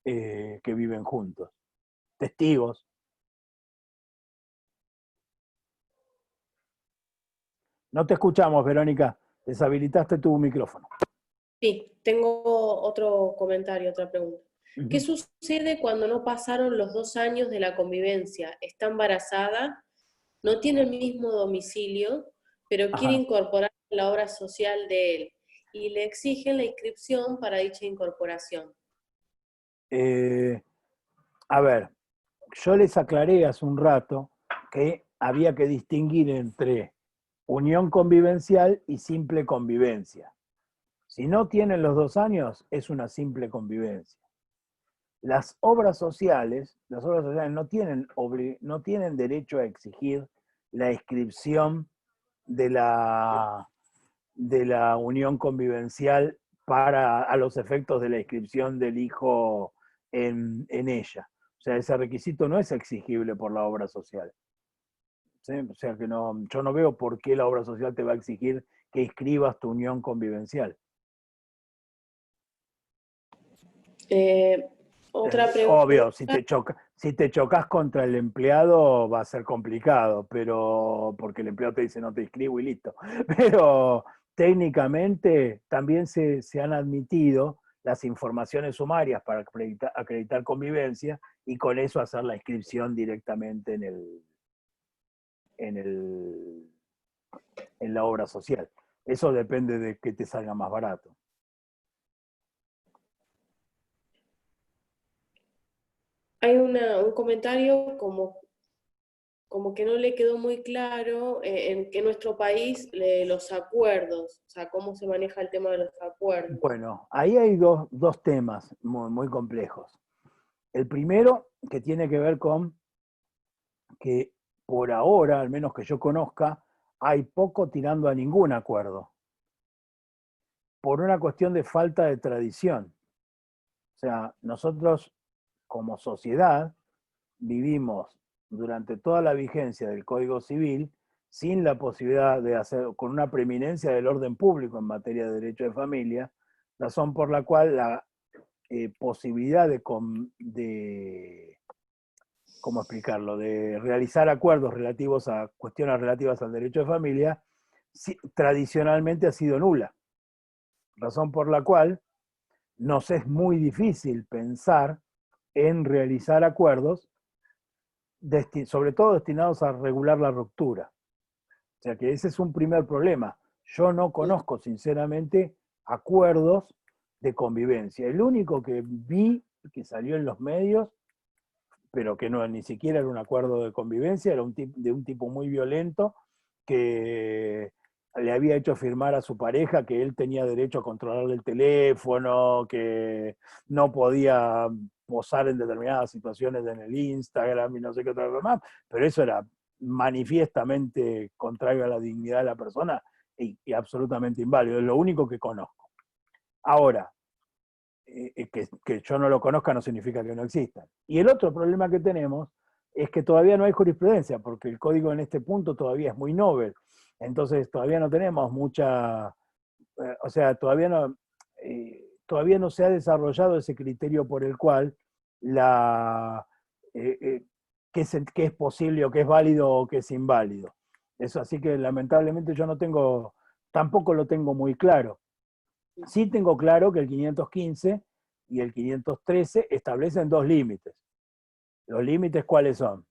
que viven juntos. Testigos. No te escuchamos, Verónica. Deshabilitaste tu micrófono. Sí, tengo otro comentario, otra pregunta. ¿Qué sucede cuando no pasaron los 2 años de la convivencia? Está embarazada, no tiene el mismo domicilio, pero quiere Ajá. incorporar la obra social de él y le exigen la inscripción para dicha incorporación. A ver, yo les aclaré hace un rato que había que distinguir entre unión convivencial y simple convivencia. Si no tienen los 2 años, es una simple convivencia. Las obras sociales no tienen derecho a exigir la inscripción de la unión convivencial a los efectos de la inscripción del hijo en ella. O sea, ese requisito no es exigible por la obra social. ¿Sí? O sea que yo no veo por qué la obra social te va a exigir que inscribas tu unión convivencial. Otra pregunta. Obvio, si te chocas contra el empleado va a ser complicado, pero porque el empleado te dice no te inscribo y listo. Pero técnicamente también se han admitido las informaciones sumarias para acreditar convivencia y con eso hacer la inscripción directamente en la obra social. Eso depende de que te salga más barato. Hay un comentario como que no le quedó muy claro en que nuestro país los acuerdos, o sea, cómo se maneja el tema de los acuerdos. Bueno, ahí hay dos temas muy complejos. El primero, que tiene que ver con que por ahora, al menos que yo conozca, hay poco tirando a ningún acuerdo, por una cuestión de falta de tradición. O sea, nosotros como sociedad vivimos durante toda la vigencia del Código Civil sin la posibilidad de hacer, con una preeminencia del orden público en materia de derecho de familia, razón por la cual la posibilidad ¿cómo explicarlo?, de realizar acuerdos relativos a cuestiones relativas al derecho de familia, tradicionalmente ha sido nula. Razón por la cual nos es muy difícil pensar en realizar acuerdos, sobre todo destinados a regular la ruptura. O sea que ese es un primer problema. Yo no conozco, sinceramente, acuerdos de convivencia. El único que vi, que salió en los medios, pero que no ni siquiera era un acuerdo de convivencia, era de un tipo muy violento que le había hecho firmar a su pareja que él tenía derecho a controlarle el teléfono, que no podía posar en determinadas situaciones en el Instagram y no sé qué otra cosa más, pero eso era manifiestamente contrario a la dignidad de la persona y absolutamente inválido, es lo único que conozco. Ahora, que yo no lo conozca no significa que no exista. Y el otro problema que tenemos es que todavía no hay jurisprudencia, porque el código en este punto todavía es muy novel. Entonces todavía no tenemos mucha, o sea, todavía no se ha desarrollado ese criterio por el cual qué es posible o qué es válido o qué es inválido. Eso, así que lamentablemente yo tampoco lo tengo muy claro. Sí tengo claro que el 515 y el 513 establecen 2 límites. ¿Los límites cuáles son?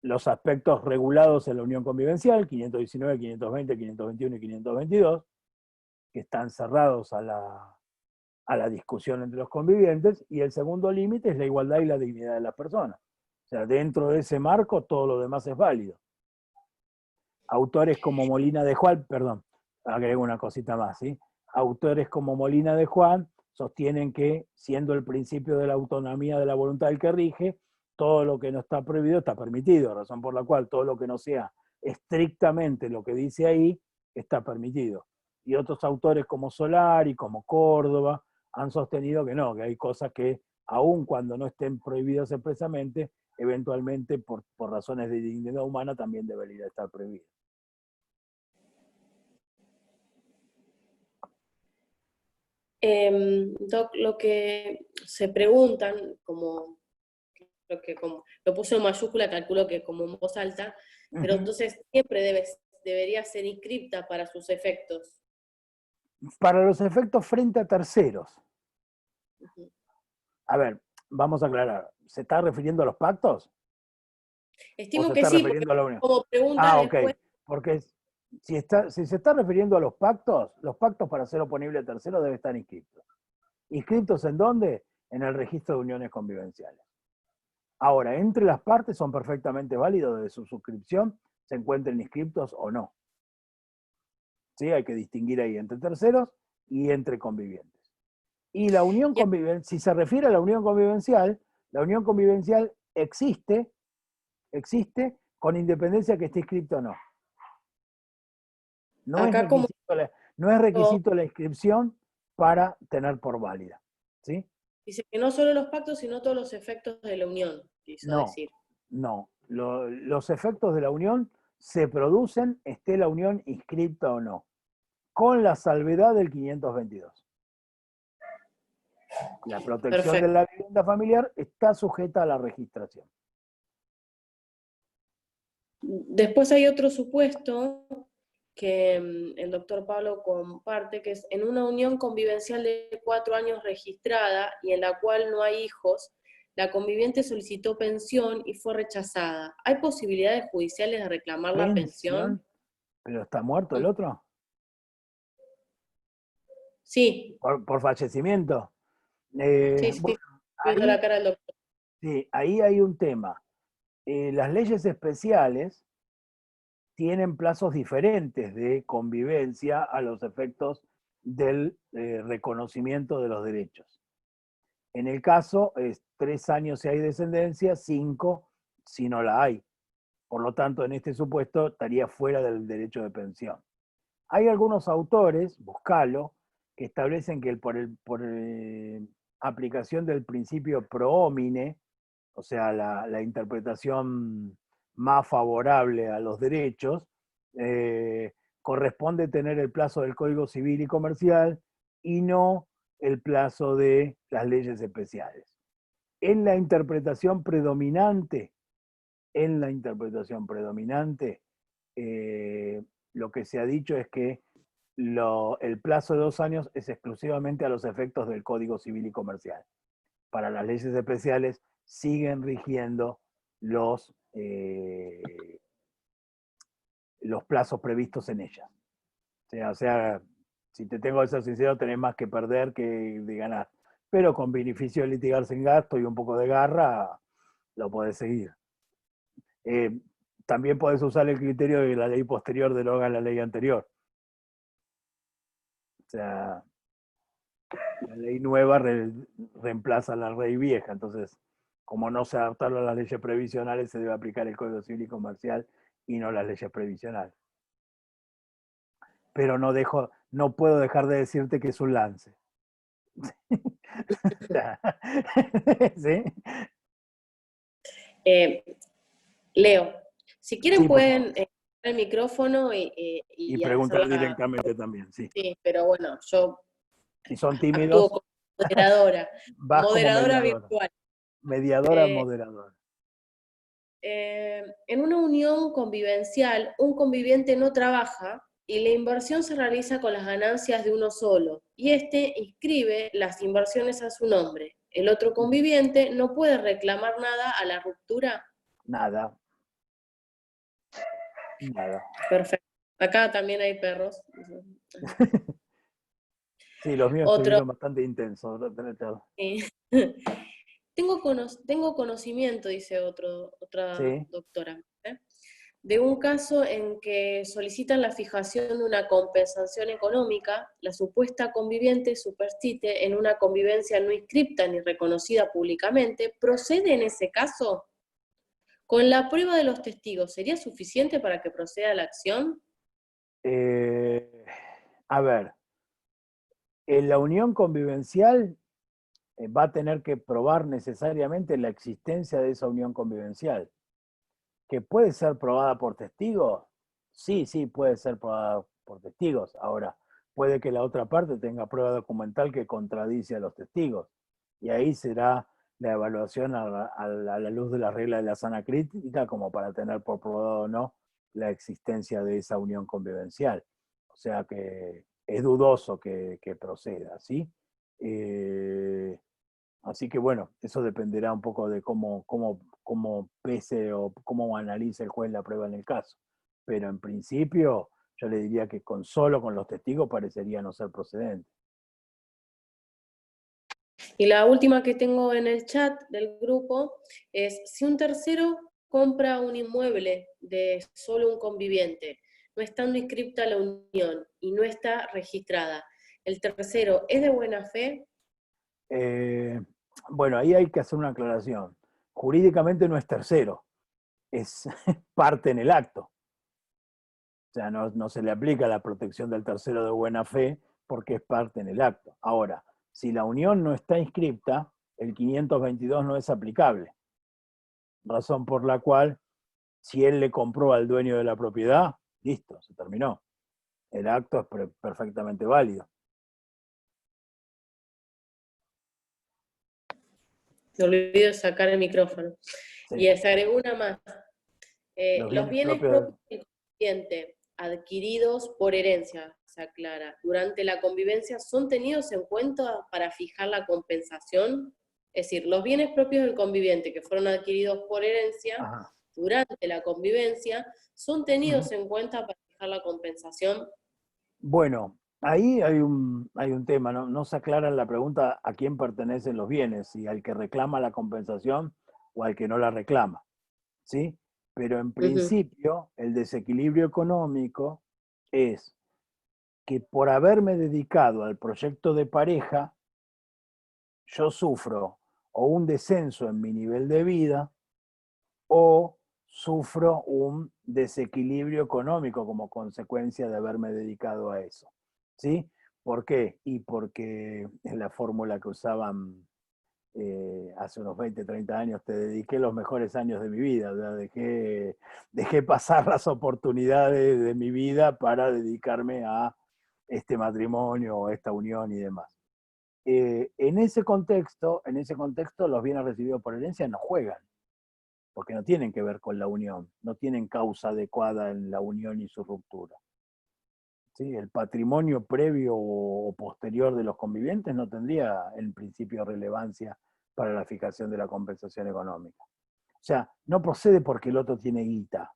Los aspectos regulados en la unión convivencial, 519, 520, 521 y 522, que están cerrados a la discusión entre los convivientes, y el segundo límite es la igualdad y la dignidad de las personas. O sea, dentro de ese marco todo lo demás es válido. Autores como Molina de Juan, perdón, agrego una cosita más, ¿sí? Autores como Molina de Juan sostienen que, siendo el principio de la autonomía de la voluntad el que rige, todo lo que no está prohibido está permitido, razón por la cual todo lo que no sea estrictamente lo que dice ahí está permitido. Y otros autores como Solari, como Córdoba, han sostenido que no, que hay cosas que, aun cuando no estén prohibidas expresamente, eventualmente por razones de dignidad humana también debería estar prohibidas. Doc, lo que se preguntan, lo puso en mayúscula, calculo que como en voz alta, pero entonces siempre debería ser inscripta para sus efectos. Para los efectos frente a terceros. A ver, vamos a aclarar. ¿Se está refiriendo a los pactos? Estimo ¿O se que está sí, refiriendo a la unión? como pregunta Ok. después. Porque si se está refiriendo a los pactos para ser oponible a terceros deben estar inscritos. ¿Inscritos en dónde? En el registro de uniones convivenciales. Ahora, entre las partes son perfectamente válidos de su suscripción, se encuentren inscritos o no. ¿sí? Hay que distinguir ahí entre terceros y entre convivientes. Y la unión convivencial, si se refiere a la unión convivencial existe con independencia que esté inscrito o no. No es Acá como requisito la inscripción para tener por válida, ¿sí? dice que no solo los pactos, sino todos los efectos de la unión, quiso No, decir. no. Los efectos de la unión se producen, esté la unión inscrita o no, con la salvedad del 522. La protección de Perfecto. la vivienda familiar está sujeta a la registración. Después hay otro supuesto que el doctor Pablo comparte, que es en una unión convivencial de 4 años registrada y en la cual no hay hijos, la conviviente solicitó pensión y fue rechazada. ¿Hay posibilidades judiciales de reclamar la pensión? ¿Pensión? ¿Pero está muerto el otro? Sí, ¿Por fallecimiento? sí, sí, Bueno, viendo la ahí, cara del doctor. sí, ahí hay un tema. Las leyes especiales tienen plazos diferentes de convivencia a los efectos del reconocimiento de los derechos. En el caso, es 3 años si hay descendencia, 5 si no la hay. Por lo tanto, en este supuesto estaría fuera del derecho de pensión. Hay algunos autores, buscalo, que establecen que por aplicación del principio pro homine, o sea, la interpretación más favorable a los derechos, eh, corresponde tener el plazo del Código Civil y Comercial y no el plazo de las leyes especiales. En la interpretación predominante, lo que se ha dicho es que el plazo de 2 años es exclusivamente a los efectos del Código Civil y Comercial. Para las leyes especiales siguen rigiendo los plazos previstos en ellas. O sea, si te tengo que ser sincero, tenés más que perder que de ganar. Pero con beneficio de litigar sin gasto y un poco de garra, lo podés seguir. También podés usar el criterio de que la ley posterior deroga la ley anterior. O sea, la ley nueva reemplaza a la ley vieja. Entonces, como no se adaptaron a las leyes previsionales, se debe aplicar el Código Civil y Comercial y no las leyes previsionales. Pero no puedo dejar de decirte que es un lance. ¿Sí? Leo, si quieren Sí, por pueden favor. el micrófono Y y hacer preguntar la... directamente también, sí. Sí, pero bueno, yo Si son actúo tímidos, como moderadora, vas como moderadora mediador. virtual. Mediadora, Eh, moderador. en una unión convivencial, un conviviente no trabaja y la inversión se realiza con las ganancias de uno solo, y éste inscribe las inversiones a su nombre. El otro conviviente no puede reclamar nada a la ruptura. Nada. Nada. Perfecto. Acá también hay perros. Sí, los míos Otro, estuvieron bastante intensos. tengo conocimiento, dice otra Sí. doctora, de un caso en que solicitan la fijación de una compensación económica, la supuesta conviviente superstite en una convivencia no inscripta ni reconocida públicamente. ¿Procede en ese caso? ¿Con la prueba de los testigos sería suficiente para que proceda la acción? A ver, en la unión convivencial va a tener que probar necesariamente la existencia de esa unión convivencial. ¿Que puede ser probada por testigos? Sí, sí, puede ser probada por testigos. Ahora, puede que la otra parte tenga prueba documental que contradice a los testigos. Y ahí será la evaluación a la luz de la regla de la sana crítica como para tener por probado o no la existencia de esa unión convivencial. O sea que es dudoso que proceda, ¿sí? Así que bueno, eso dependerá un poco de cómo pese o cómo analice el juez la prueba en el caso. Pero en principio, yo le diría que solo con los testigos parecería no ser procedente. Y la última que tengo en el chat del grupo es, si un tercero compra un inmueble de solo un conviviente, no estando inscripta la unión y no está registrada, ¿el tercero es de buena fe? Bueno, ahí hay que hacer una aclaración. Jurídicamente no es tercero, es parte en el acto. O sea, no se le aplica la protección del tercero de buena fe porque es parte en el acto. Ahora, si la unión no está inscripta, el 522 no es aplicable. Razón por la cual, si él le compró al dueño de la propiedad, listo, se terminó. El acto es perfectamente válido. Me olvidé de sacar el micrófono. Sí. Y se agregó una más. Los bienes propios del conviviente adquiridos por herencia, se aclara, durante la convivencia son tenidos en cuenta para fijar la compensación. Es decir, los bienes propios del conviviente que fueron adquiridos por herencia Ajá. durante la convivencia son tenidos en cuenta para fijar la compensación. Bueno, ahí hay un tema, ¿no? No se aclara en la pregunta a quién pertenecen los bienes, si al que reclama la compensación o al que no la reclama, ¿sí? Pero en principio, el desequilibrio económico es que por haberme dedicado al proyecto de pareja, yo sufro o un descenso en mi nivel de vida o sufro un desequilibrio económico como consecuencia de haberme dedicado a eso. ¿Sí? ¿Por qué? Y porque es la fórmula que usaban hace unos 20, 30 años, te dediqué los mejores años de mi vida, dejé pasar las oportunidades de mi vida para dedicarme a este matrimonio o esta unión y demás. En ese contexto, los bienes recibidos por herencia no juegan, porque no tienen que ver con la unión, no tienen causa adecuada en la unión y su ruptura. ¿Sí? El patrimonio previo o posterior de los convivientes no tendría en principio relevancia para la fijación de la compensación económica. O sea, no procede porque el otro tiene guita.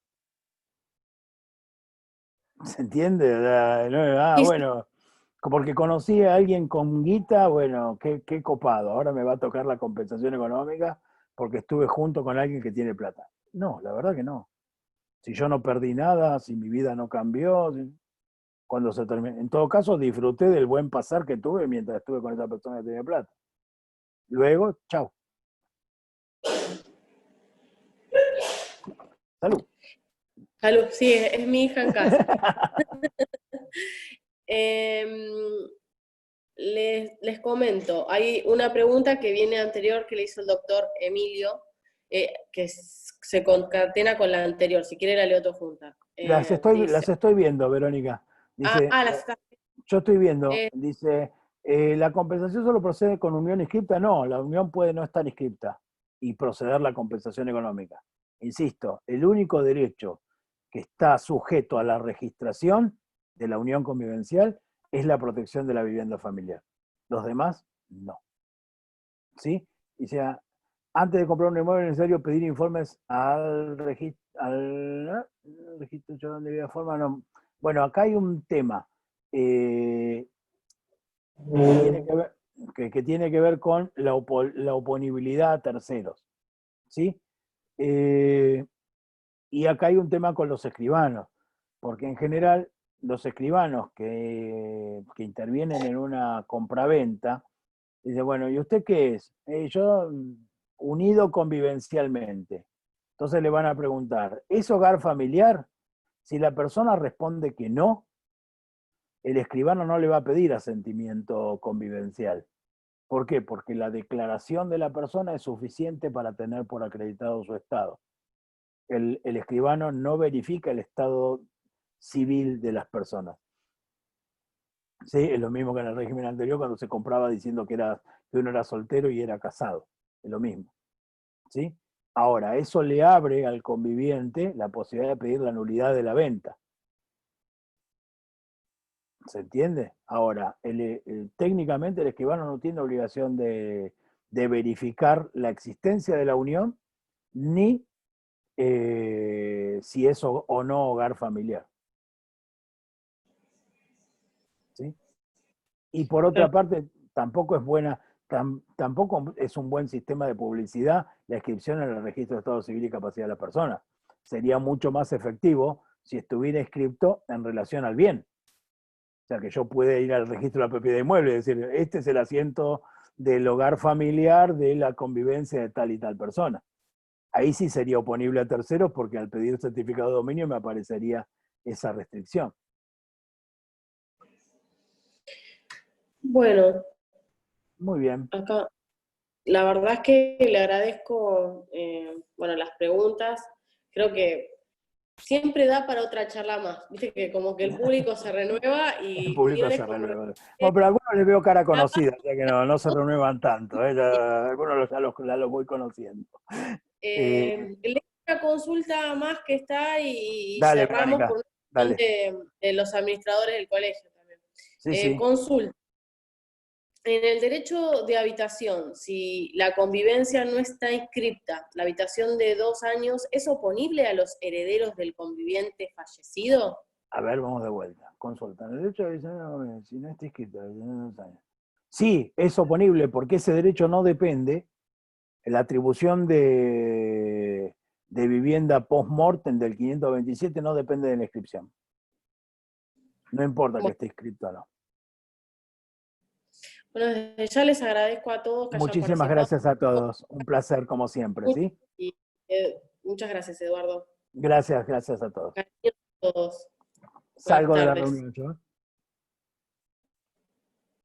¿Se entiende? Bueno, porque conocí a alguien con guita, bueno, qué copado, ahora me va a tocar la compensación económica porque estuve junto con alguien que tiene plata. No, la verdad que no. Si yo no perdí nada, si mi vida no cambió, cuando se terminó. En todo caso, disfruté del buen pasar que tuve mientras estuve con esa persona que tenía plata. Luego, chao. Salud. Salud, sí, es mi hija en casa. Les comento, hay una pregunta que viene anterior que le hizo el doctor Emilio, que se concatena con la anterior, si quiere la leo todo junta. Las Dice, estoy viendo, Verónica. Dice, las está. yo estoy viendo, dice, ¿la compensación solo procede con unión inscripta? No, la unión puede no estar inscripta y proceder la compensación económica. Insisto, el único derecho que está sujeto a la registración de la unión convivencial es la protección de la vivienda familiar. Los demás, no. ¿Sí? Y sea, antes de comprar un inmueble es necesario pedir informes al registro, yo donde había forma, no. Bueno, acá hay un tema que tiene que ver con la oponibilidad a terceros, ¿sí? Y acá hay un tema con los escribanos, porque en general los escribanos que intervienen en una compraventa, dicen, bueno, ¿y usted qué es? Yo unido convivencialmente. Entonces le van a preguntar, ¿es hogar familiar? Si la persona responde que no, el escribano no le va a pedir asentimiento convivencial. ¿Por qué? Porque la declaración de la persona es suficiente para tener por acreditado su estado. El escribano no verifica el estado civil de las personas. ¿Sí? Es lo mismo que en el régimen anterior cuando se compraba diciendo que uno era soltero y era casado. Es lo mismo. ¿Sí? Ahora, eso le abre al conviviente la posibilidad de pedir la nulidad de la venta. ¿Se entiende? Ahora, técnicamente el escribano no tiene obligación de verificar la existencia de la unión ni si es o no hogar familiar. ¿Sí? Y por otra parte, tampoco es un buen sistema de publicidad la inscripción en el registro de Estado Civil y Capacidad de las Personas. Sería mucho más efectivo si estuviera inscripto en relación al bien. O sea, que yo pueda ir al registro de la propiedad inmueble y decir, este es el asiento del hogar familiar de la convivencia de tal y tal persona. Ahí sí sería oponible a terceros porque al pedir certificado de dominio me aparecería esa restricción. Bueno, Muy bien. acá, la verdad es que le agradezco, bueno, las preguntas. Creo que siempre da para otra charla más. Viste que como que el público se renueva El y público tienes se como... renueva. Bueno, pero a algunos les veo cara conocida, o sea que no se renuevan tanto. Algunos ya los voy conociendo. Una consulta más que está y Dale, cerramos Verónica, por una cuestión dale. de los administradores del colegio también. Sí, sí. Consulta. En el derecho de habitación, si la convivencia no está inscripta, la habitación de 2 años, ¿es oponible a los herederos del conviviente fallecido? A ver, vamos de vuelta. Consulta. En el derecho de habitación, si no está inscrito, sí, es oponible porque ese derecho no depende, la atribución de vivienda post-mortem del 527 no depende de la inscripción. No importa que Bueno, esté inscrito o no. desde ya les agradezco a todos que hayan Muchísimas participado gracias a todos. Un placer como siempre, ¿sí? y muchas gracias, Eduardo. Gracias a todos. Cariño a todos. Buenas Salgo de la tardes. reunión yo.